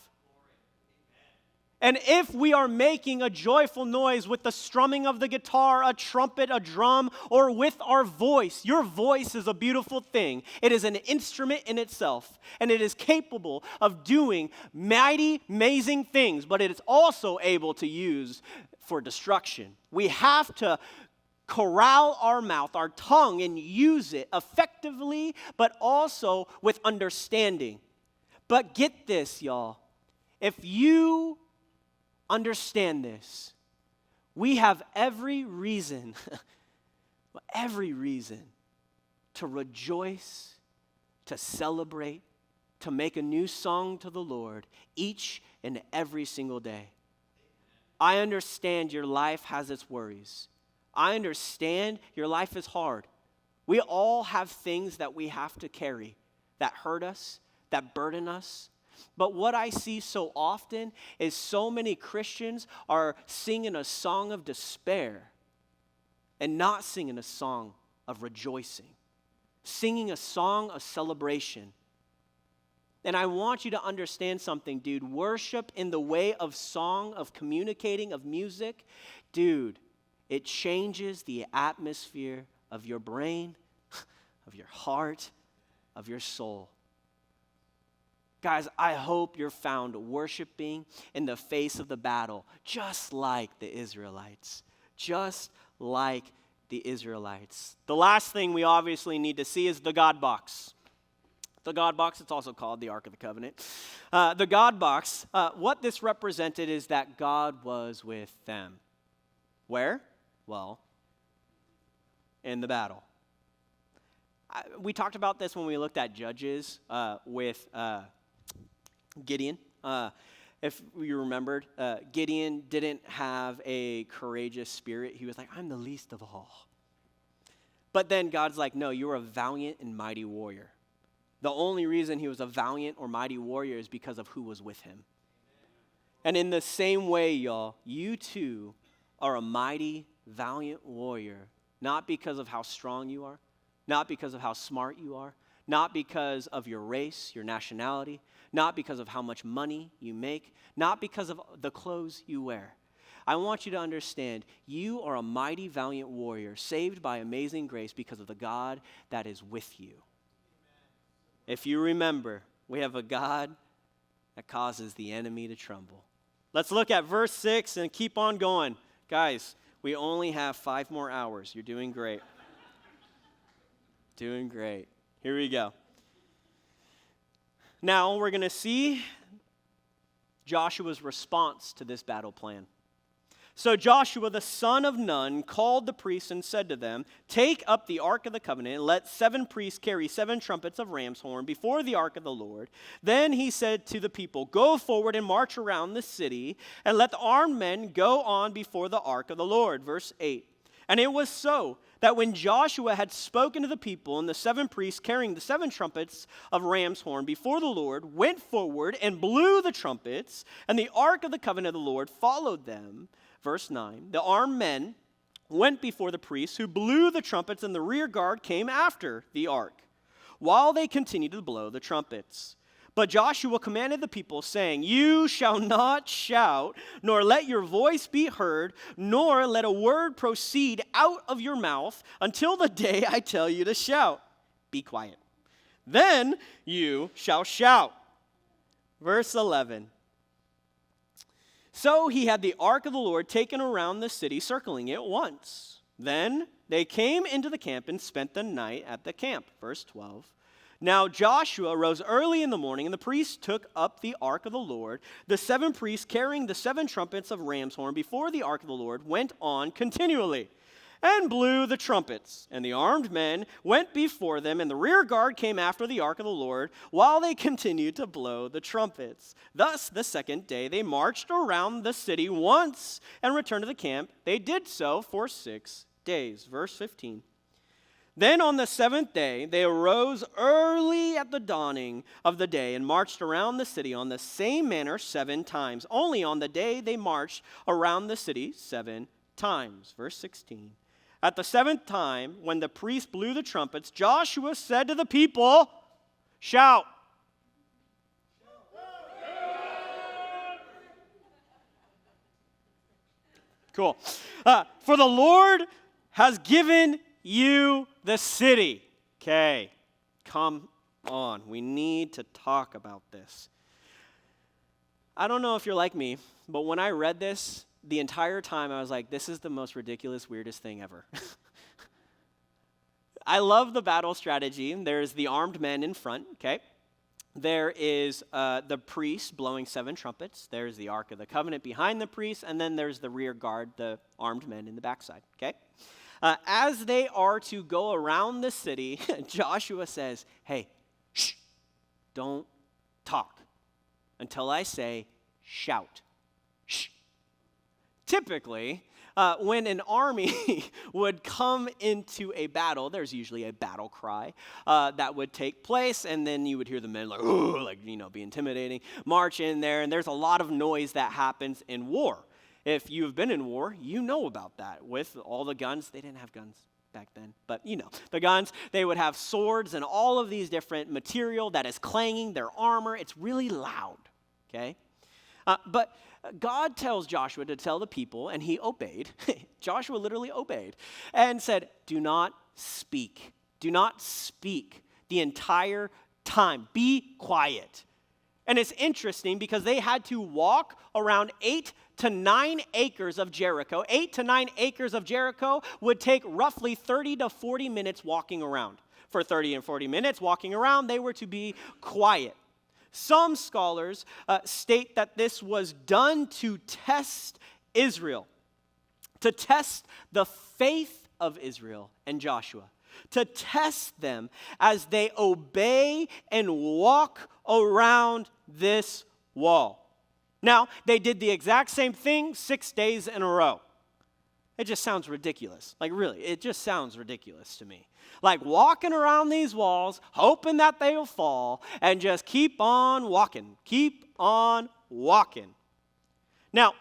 And if we are making a joyful noise with the strumming of the guitar, a trumpet, a drum, or with our voice, your voice is a beautiful thing. It is an instrument in itself, and it is capable of doing mighty, amazing things, but it is also able to use for destruction. We have to corral our mouth, our tongue, and use it effectively, but also with understanding. But get this, y'all. If you understand this, we have every reason to rejoice, to celebrate, to make a new song to the Lord each and every single day. I understand your life has its worries. I understand your life is hard. We all have things that we have to carry that hurt us, that burden us. But what I see so often is so many Christians are singing a song of despair and not singing a song of rejoicing, singing a song of celebration. And I want you to understand something, dude. Worship in the way of song, of communicating, of music, dude, it changes the atmosphere of your brain, of your heart, of your soul. Guys, I hope you're found worshiping in the face of the battle, just like the Israelites. Just like the Israelites. The last thing we obviously need to see is the God box. The God box, it's also called the Ark of the Covenant. The God box, what this represented is that God was with them. Where? Well, in the battle. We talked about this when we looked at Judges with Gideon. If you remembered, Gideon didn't have a courageous spirit. He was like, I'm the least of all. But then God's like, no, you're a valiant and mighty warrior. The only reason he was a valiant or mighty warrior is because of who was with him. And in the same way, y'all, you too are a mighty, valiant warrior, not because of how strong you are, not because of how smart you are, not because of your race, your nationality, not because of how much money you make, not because of the clothes you wear, I want you to understand you are a mighty, valiant warrior, saved by amazing grace because of the God that is with you. If you remember, we have a God that causes the enemy to tremble. Let's look at verse 6 and keep on going. Guys, we only have 5 more hours. You're doing great. Doing great. Here we go. Now we're going to see Joshua's response to this battle plan. So Joshua, the son of Nun, called the priests and said to them, "Take up the ark of the covenant, and let 7 priests carry 7 trumpets of ram's horn before the ark of the Lord." Then he said to the people, "Go forward and march around the city, and let the armed men go on before the ark of the Lord." Verse 8. And it was so that when Joshua had spoken to the people, and the 7 priests carrying the 7 trumpets of ram's horn before the Lord went forward and blew the trumpets, and the ark of the covenant of the Lord followed them. Verse 9, the armed men went before the priests who blew the trumpets, and the rear guard came after the ark, while they continued to blow the trumpets. But Joshua commanded the people, saying, "You shall not shout, nor let your voice be heard, nor let a word proceed out of your mouth until the day I tell you to shout. Be quiet. Then you shall shout." Verse 11. So he had the ark of the Lord taken around the city, circling it once. Then they came into the camp and spent the night at the camp. Verse 12. Now Joshua rose early in the morning, and the priests took up the ark of the Lord. The 7 priests carrying the 7 trumpets of ram's horn before the ark of the Lord went on continually and blew the trumpets. And the armed men went before them, and the rear guard came after the ark of the Lord, while they continued to blow the trumpets. Thus, the second day, they marched around the city once and returned to the camp. They did so for 6 days. Verse 15. Then on the 7th day, they arose early at the dawning of the day and marched around the city on the same manner 7 times. Only on the day they marched around the city 7 times. Verse 16. At the 7th time, when the priest blew the trumpets, Joshua said to the people, "Shout." Cool. For the Lord has given you the city. Okay, come on. We need to talk about this. I don't know if you're like me, but when I read this, the entire time I was like, this is the most ridiculous, weirdest thing ever. I love the battle strategy. There's the armed men in front, okay? There is the priest blowing 7 trumpets. There's the Ark of the Covenant behind the priest, and then there's the rear guard, the armed men in the backside, okay? As they are to go around the city, Joshua says, "Hey, shh, don't talk until I say shout. Shh." Typically, when an army would come into a battle, there's usually a battle cry that would take place, and then you would hear the men be intimidating, march in there, and there's a lot of noise that happens in war. If you've been in war, you know about that. With all the guns, they didn't have guns back then, but the guns, they would have swords and all of these different material that is clanging, their armor. It's really loud, okay? But God tells Joshua to tell the people, and he obeyed. Joshua literally obeyed and said, "Do not speak. Do not speak the entire time. Be quiet." And it's interesting because they had to walk around 8 to 9 acres of Jericho. 8 to 9 acres of Jericho would take roughly 30 to 40 minutes walking around. For 30 and 40 minutes walking around, they were to be quiet. Some scholars state that this was done to test Israel, to test the faith of Israel and Joshua, to test them as they obey and walk around this wall. Now, they did the exact same thing 6 days in a row. It just sounds ridiculous. Like, really, it just sounds ridiculous to me. Like walking around these walls, hoping that they'll fall, and just keep on walking. Keep on walking. Now,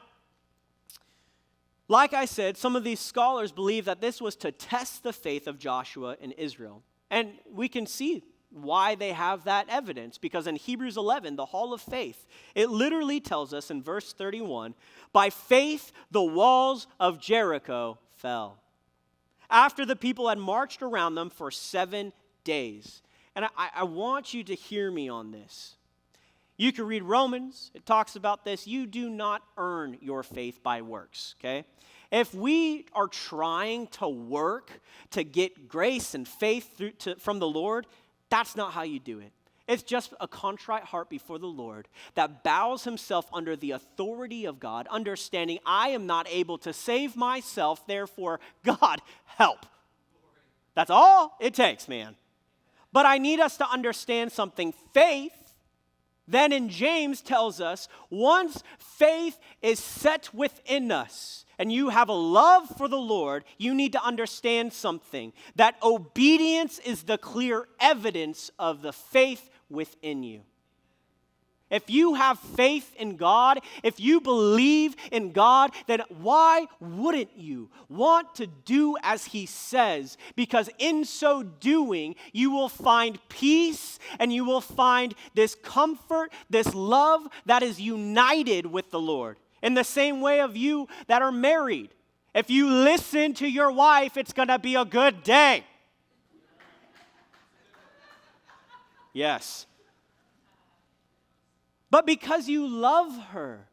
like I said, some of these scholars believe that this was to test the faith of Joshua and Israel. And we can see why they have that evidence, because in Hebrews 11, the hall of faith, it literally tells us in verse 31, by faith the walls of Jericho fell, after the people had marched around them for 7 days. And I want you to hear me on this. You can read Romans. It talks about this. You do not earn your faith by works, okay? If we are trying to work to get grace and faith from the Lord, that's not how you do it. It's just a contrite heart before the Lord that bows himself under the authority of God, understanding I am not able to save myself, therefore, God, help. That's all it takes, man. But I need us to understand something. Faith, then in James tells us, once faith is set within us and you have a love for the Lord, you need to understand something. That obedience is the clear evidence of the faith within you. If you have faith in God, if you believe in God, then why wouldn't you want to do as he says? Because in so doing, you will find peace and you will find this comfort, this love that is united with the Lord. In the same way of you that are married. If you listen to your wife, it's going to be a good day. Yes. But because you love her,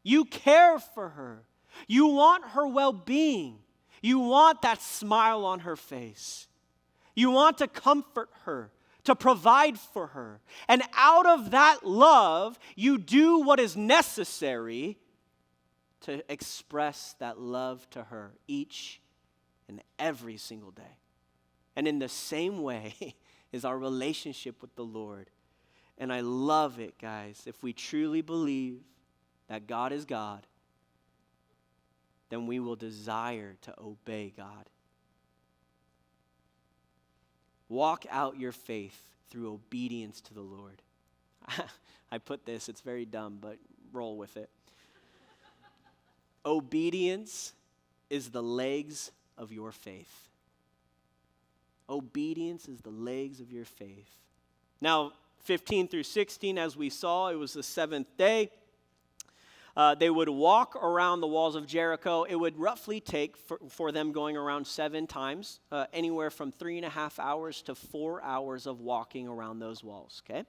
you care for her, you want her well-being, you want that smile on her face, you want to comfort her, to provide for her. And out of that love, you do what is necessary to express that love to her each and every single day. And in the same way is our relationship with the Lord. And I love it, guys. If we truly believe that God is God, then we will desire to obey God. Walk out your faith through obedience to the Lord. I put this, it's very dumb, but roll with it. Obedience is the legs of your faith. Obedience is the legs of your faith. Now, 15 through 16, as we saw, it was the seventh day. They would walk around the walls of Jericho. It would roughly take for them going around 7 times, anywhere from 3.5 hours to 4 hours of walking around those walls, okay?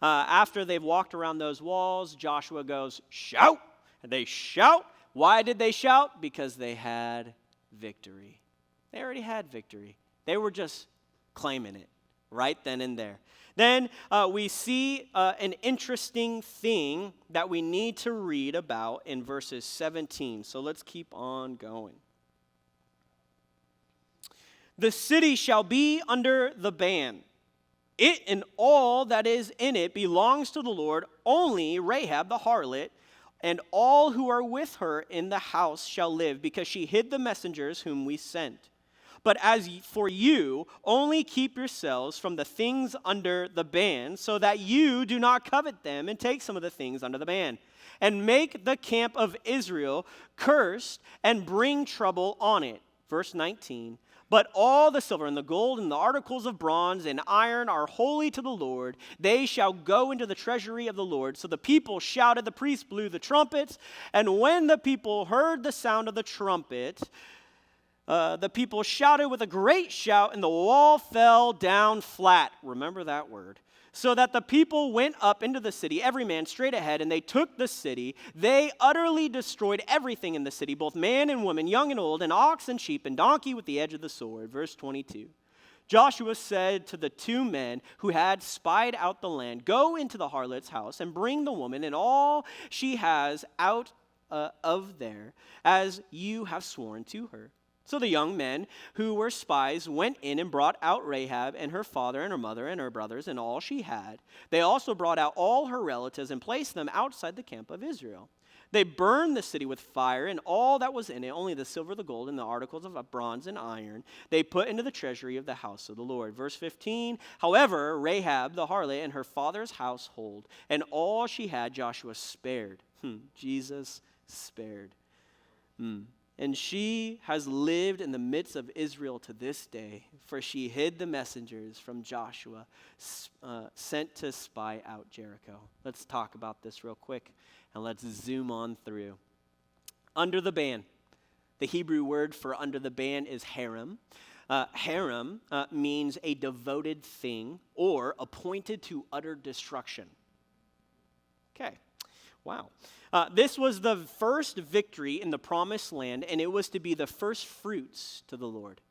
After they've walked around those walls, Joshua goes, shout! And they shout. Why did they shout? Because they had victory. They already had victory. They were just claiming it right then and there. Then we see an interesting thing that we need to read about in verses 17. So let's keep on going. The city shall be under the ban. It and all that is in it belongs to the Lord. Only Rahab the harlot and all who are with her in the house shall live, because she hid the messengers whom we sent. But as for you, only keep yourselves from the things under the ban, so that you do not covet them and take some of the things under the ban, and make the camp of Israel cursed and bring trouble on it. Verse 19. But all the silver and the gold and the articles of bronze and iron are holy to the Lord. They shall go into the treasury of the Lord. So the people shouted, the priests blew the trumpets, and when the people heard the sound of the trumpet, the people shouted with a great shout, and the wall fell down flat. Remember that word. So that the people went up into the city, every man straight ahead, and they took the city. They utterly destroyed everything in the city, both man and woman, young and old, and ox and sheep and donkey with the edge of the sword. Verse 22. Joshua said to the 2 men who had spied out the land, go into the harlot's house and bring the woman and all she has out of there, as you have sworn to her. So the young men who were spies went in and brought out Rahab and her father and her mother and her brothers and all she had. They also brought out all her relatives and placed them outside the camp of Israel. They burned the city with fire and all that was in it, only the silver, the gold, and the articles of bronze and iron, they put into the treasury of the house of the Lord. Verse 15, however, Rahab the harlot and her father's household and all she had, Joshua spared. Jesus spared. And she has lived in the midst of Israel to this day, for she hid the messengers from Joshua, sent to spy out Jericho. Let's talk about this real quick, and let's zoom on through. Under the ban. The Hebrew word for under the ban is harem. Harem means a devoted thing or appointed to utter destruction. Okay, wow. This was the first victory in the promised land, and it was to be the first fruits to the Lord.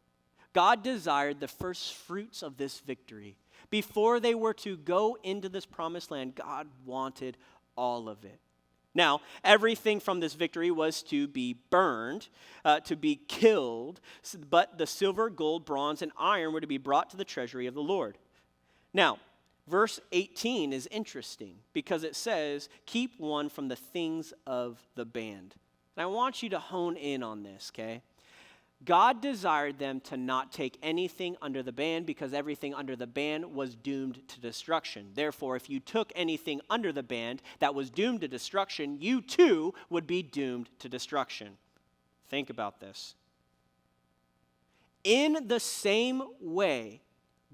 God desired the first fruits of this victory. Before they were to go into this promised land, God wanted all of it. Now, everything from this victory was to be burned, to be killed, but the silver, gold, bronze, and iron were to be brought to the treasury of the Lord. Now, verse 18 is interesting because it says, keep one from the things of the band. And I want you to hone in on this, okay? God desired them to not take anything under the ban because everything under the ban was doomed to destruction. Therefore, if you took anything under the ban that was doomed to destruction, you too would be doomed to destruction. Think about this. In the same way,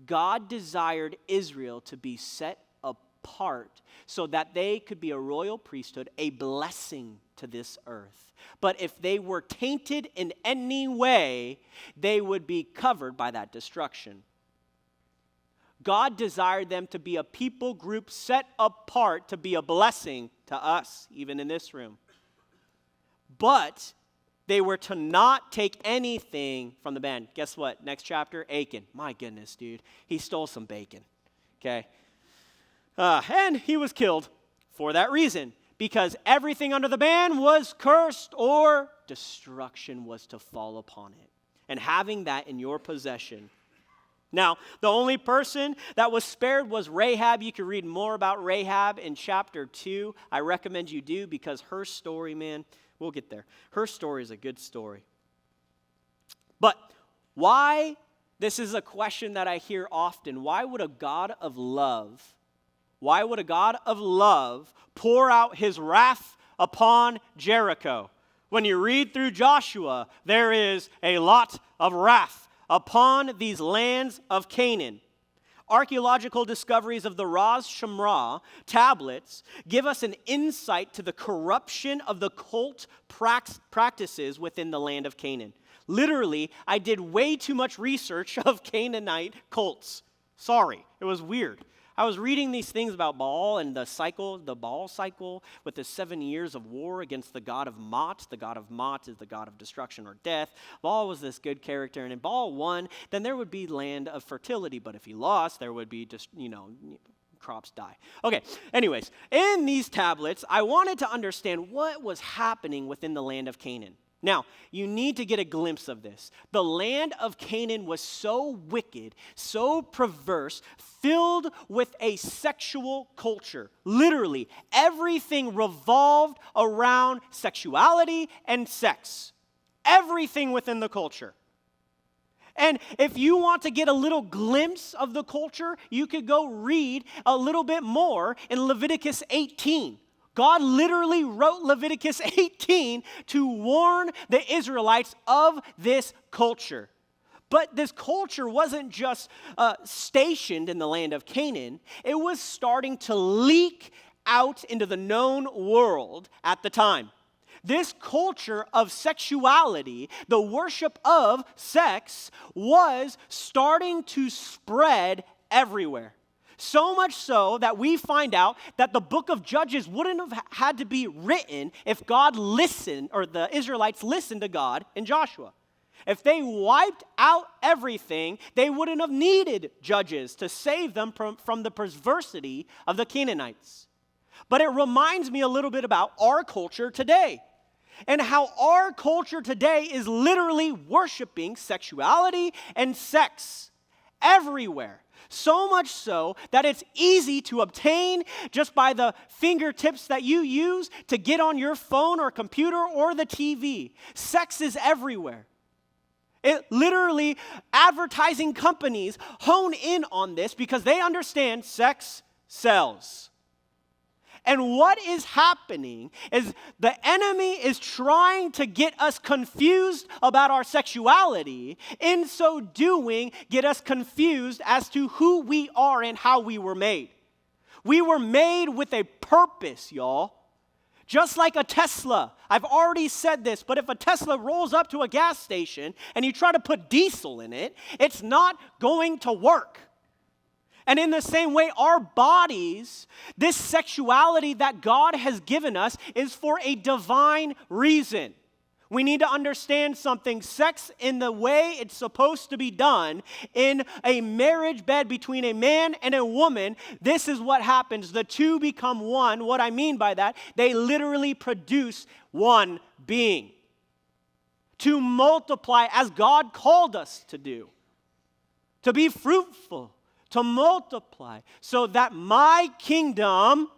God desired Israel to be set apart so that they could be a royal priesthood, a blessing to this earth. But if they were tainted in any way, they would be covered by that destruction. God desired them to be a people group set apart to be a blessing to us, even in this room. But they were to not take anything from the band. Guess what? Next chapter, Achan. My goodness, dude. He stole some bacon. Okay? And he was killed for that reason. Because everything under the ban was cursed or destruction was to fall upon it. And having that in your possession. Now, the only person that was spared was Rahab. You can read more about Rahab in chapter 2. I recommend you do because her story, man, we'll get there. Her story is a good story. But why, this is a question that I hear often, why would a God of love pour out his wrath upon Jericho? When you read through Joshua, there is a lot of wrath upon these lands of Canaan. Archaeological discoveries of the Ras Shamra tablets give us an insight to the corruption of the cult practices within the land of Canaan. Literally, I did way too much research of Canaanite cults. Sorry, it was weird. I was reading these things about Baal and the Baal cycle with the 7 years of war against the god of Mot. The god of Mot is the god of destruction or death. Baal was this good character, and if Baal won, then there would be land of fertility. But if he lost, there would be just, crops die. Okay, anyways, in these tablets, I wanted to understand what was happening within the land of Canaan. Now, you need to get a glimpse of this. The land of Canaan was so wicked, so perverse, filled with a sexual culture. Literally, everything revolved around sexuality and sex. Everything within the culture. And if you want to get a little glimpse of the culture, you could go read a little bit more in Leviticus 18. God literally wrote Leviticus 18 to warn the Israelites of this culture. But this culture wasn't just stationed in the land of Canaan. It was starting to leak out into the known world at the time. This culture of sexuality, the worship of sex, was starting to spread everywhere. So much so that we find out that the book of Judges wouldn't have had to be written if God listened, or the Israelites listened to God in Joshua. If they wiped out everything, they wouldn't have needed judges to save them from the perversity of the Canaanites. But it reminds me a little bit about our culture today and how our culture today is literally worshiping sexuality and sex everywhere. So much so that it's easy to obtain just by the fingertips that you use to get on your phone or computer or the TV. Sex is everywhere. It literally, advertising companies hone in on this because they understand sex sells. And what is happening is the enemy is trying to get us confused about our sexuality. In so doing, get us confused as to who we are and how we were made. We were made with a purpose, y'all. Just like a Tesla. I've already said this, but if a Tesla rolls up to a gas station and you try to put diesel in it, it's not going to work. And in the same way, our bodies, this sexuality that God has given us is for a divine reason. We need to understand something. Sex in the way it's supposed to be done in a marriage bed between a man and a woman, this is what happens. The two become one. What I mean by that, they literally produce one being. To multiply as God called us to do. To be fruitful. To multiply. So that my kingdom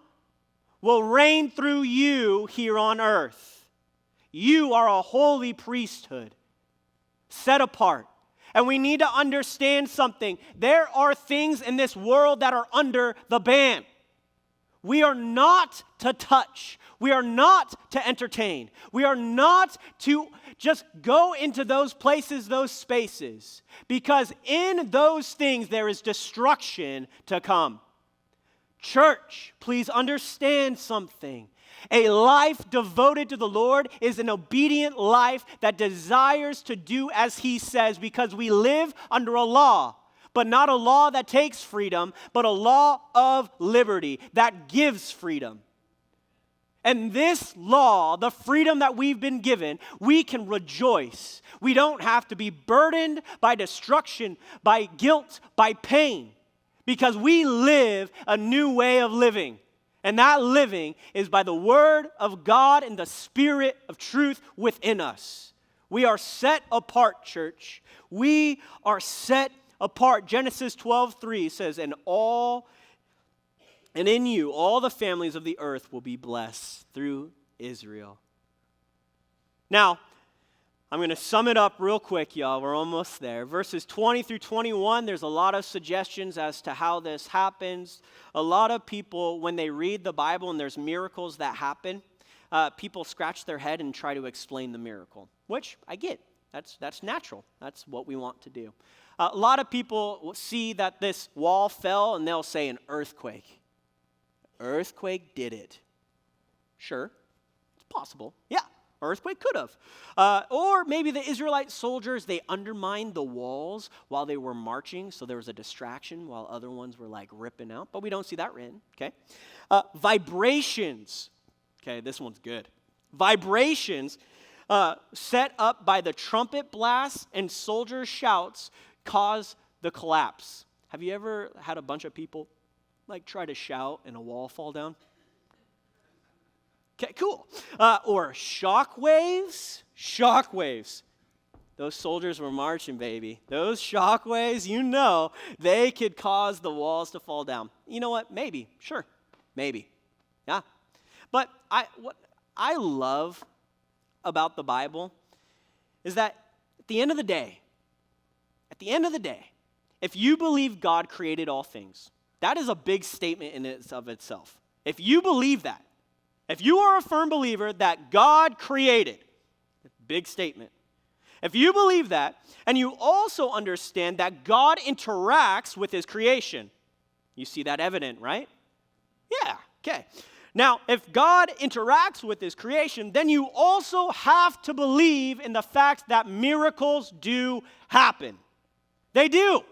will reign through you here on earth. You are a holy priesthood, set apart. And we need to understand something. There are things in this world that are under the ban. We are not to touch. We are not to entertain. We are not to just go into those places, those spaces. Because in those things there is destruction to come. Church, please understand something. A life devoted to the Lord is an obedient life that desires to do as He says, because we live under a law, but not a law that takes freedom, but a law of liberty that gives freedom. And this law, the freedom that we've been given, we can rejoice. We don't have to be burdened by destruction, by guilt, by pain, because we live a new way of living. And that living is by the word of God and the spirit of truth within us. We are set apart, church. We are set apart. Genesis 12:3 says, and in you, all the families of the earth will be blessed through Israel. Now, I'm going to sum it up real quick, y'all. We're almost there. Verses 20 through 21, there's a lot of suggestions as to how this happens. A lot of people, when they read the Bible and there's miracles that happen, people scratch their head and try to explain the miracle, which I get. That's natural. That's what we want to do. A lot of people see that this wall fell and they'll say an earthquake. Earthquake did it. Sure, it's possible. Yeah. Earthquake could have. Or maybe the Israelite soldiers, they undermined the walls while they were marching, so there was a distraction while other ones were like ripping out, but we don't see that written, okay? Vibrations, okay, this one's good. Vibrations set up by the trumpet blasts and soldier shouts cause the collapse. Have you ever had a bunch of people like try to shout and a wall fall down? Okay, cool. Or shock waves. Shock waves. Those soldiers were marching, baby. Those shock waves, you know, they could cause the walls to fall down. You know what? Maybe. Sure. Maybe. Yeah. But what I love about the Bible is that at the end of the day, if you believe God created all things, that is a big statement in and of itself. If you believe that, if you are a firm believer that God created, big statement. If you believe that, and you also understand that God interacts with His creation, you see that evident, right? Yeah, okay. Now, if God interacts with His creation, then you also have to believe in the fact that miracles do happen. They do.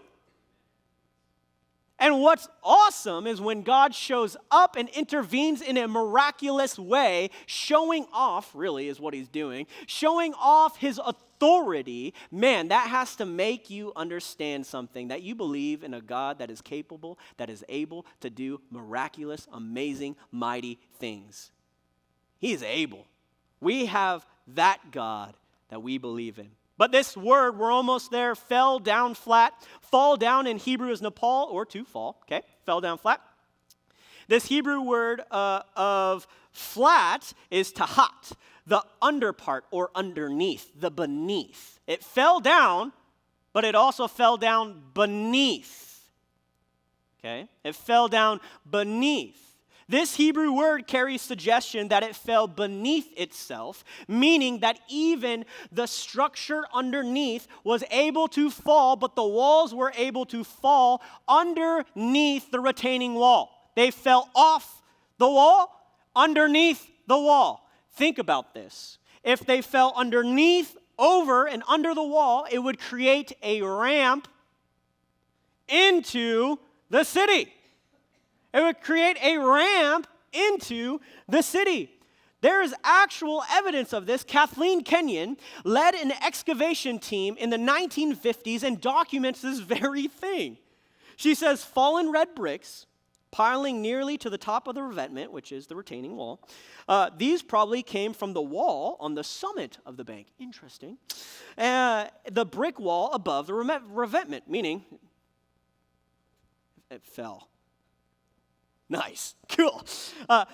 And what's awesome is when God shows up and intervenes in a miraculous way, showing off, really is what He's doing, showing off His authority, man, that has to make you understand something, that you believe in a God that is capable, that is able to do miraculous, amazing, mighty things. He is able. We have that God that we believe in. But this word, we're almost there, fell down flat. Fall down in Hebrew is Nepal, or to fall, okay? Fell down flat. This Hebrew word of flat is tahat, the under part or underneath, the beneath. It fell down, but it also fell down beneath, okay? It fell down beneath. This Hebrew word carries suggestion that it fell beneath itself, meaning that even the structure underneath was able to fall, but the walls were able to fall underneath the retaining wall. They fell off the wall, underneath the wall. Think about this. If they fell underneath, over, and under the wall, it would create a ramp into the city. It would create a ramp into the city. There is actual evidence of this. Kathleen Kenyon led an excavation team in the 1950s and documents this very thing. She says, fallen red bricks piling nearly to the top of the revetment, which is the retaining wall. These probably came from the wall on the summit of the bank. Interesting. The brick wall above the revetment, meaning it fell. Nice. Cool. The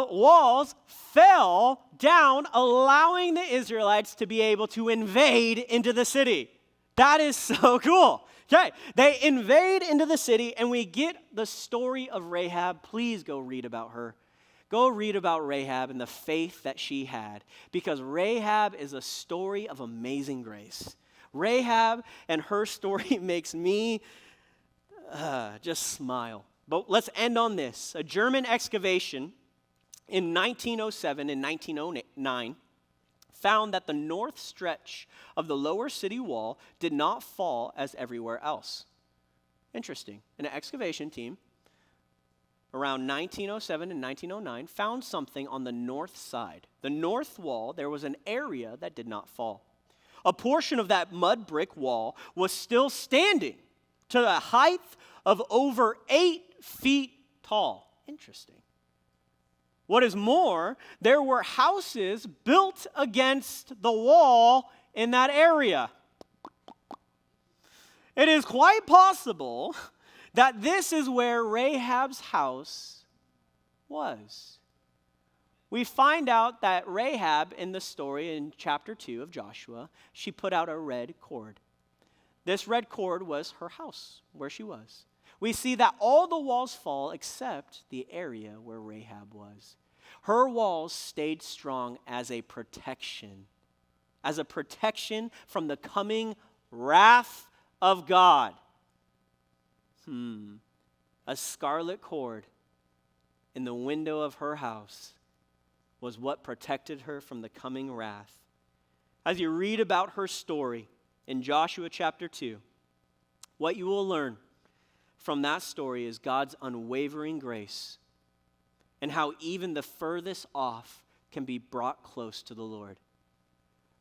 walls fell down, allowing the Israelites to be able to invade into the city. That is so cool. Okay, they invade into the city, and we get the story of Rahab. Please go read about her. Go read about Rahab and the faith that she had, because Rahab is a story of amazing grace. Rahab and her story makes me just smile. But let's end on this. A German excavation in 1907 and 1909 found that the north stretch of the lower city wall did not fall as everywhere else. Interesting. An excavation team around 1907 and 1909 found something on the north side. The north wall, there was an area that did not fall. A portion of that mud brick wall was still standing to the height of over 8 feet tall. Interesting. What is more, there were houses built against the wall in that area. It is quite possible that this is where Rahab's house was. We find out that Rahab in the story in chapter 2 of Joshua, she put out a red cord. This red cord was her house, where she was. We see that all the walls fall except the area where Rahab was. Her walls stayed strong as a protection from the coming wrath of God. A scarlet cord in the window of her house was what protected her from the coming wrath. As you read about her story in Joshua chapter 2, what you will learn from that story is God's unwavering grace and how even the furthest off can be brought close to the Lord.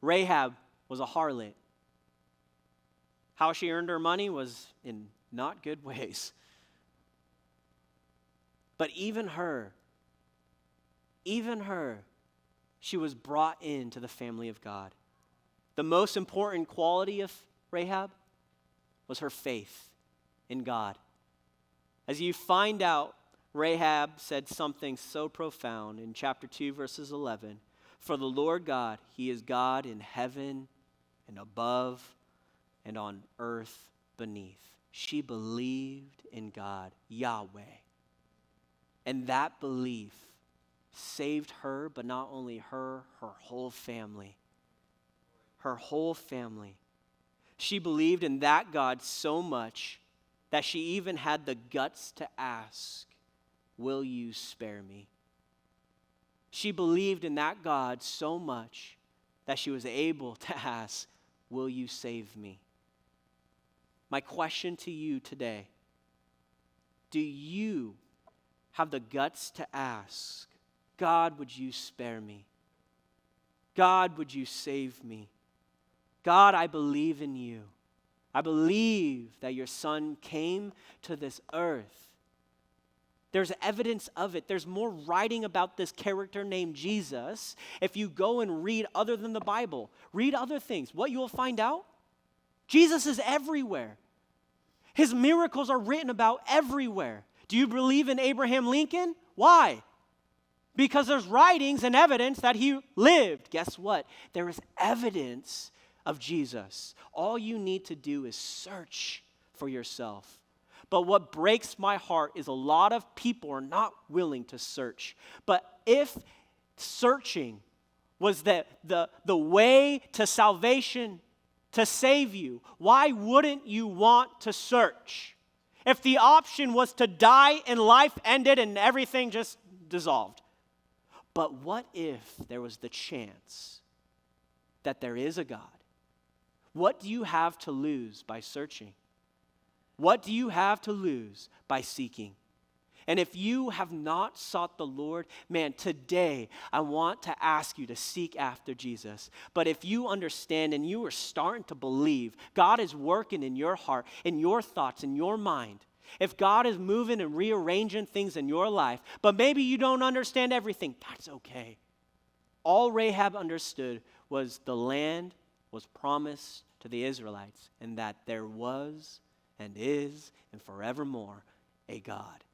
Rahab was a harlot. How she earned her money was in not good ways. But even her, she was brought into the family of God. The most important quality of Rahab was her faith in God. As you find out, Rahab said something so profound in chapter 2, verses 11. For the Lord God, He is God in heaven and above and on earth beneath. She believed in God, Yahweh. And that belief saved her, but not only her, her whole family. Her whole family. She believed in that God so much that she even had the guts to ask, will you spare me? She believed in that God so much that she was able to ask, will you save me? My question to you today, do you have the guts to ask, God, would you spare me? God, would you save me? God, I believe in you. I believe that your Son came to this earth. There's evidence of it. There's more writing about this character named Jesus. If you go and read other than the Bible, read other things, what you will find out? Jesus is everywhere. His miracles are written about everywhere. Do you believe in Abraham Lincoln? Why? Because there's writings and evidence that he lived. Guess what? There is evidence of Jesus. All you need to do is search for yourself. But what breaks my heart is a lot of people are not willing to search. But if searching was the way to salvation, to save you, why wouldn't you want to search? If the option was to die and life ended and everything just dissolved. But what if there was the chance that there is a God? What do you have to lose by searching? What do you have to lose by seeking? And if you have not sought the Lord, man, today I want to ask you to seek after Jesus. But if you understand and you are starting to believe God is working in your heart, in your thoughts, in your mind, if God is moving and rearranging things in your life, but maybe you don't understand everything, that's okay. All Rahab understood was the land was promised to the Israelites and that there was and is and forevermore a God.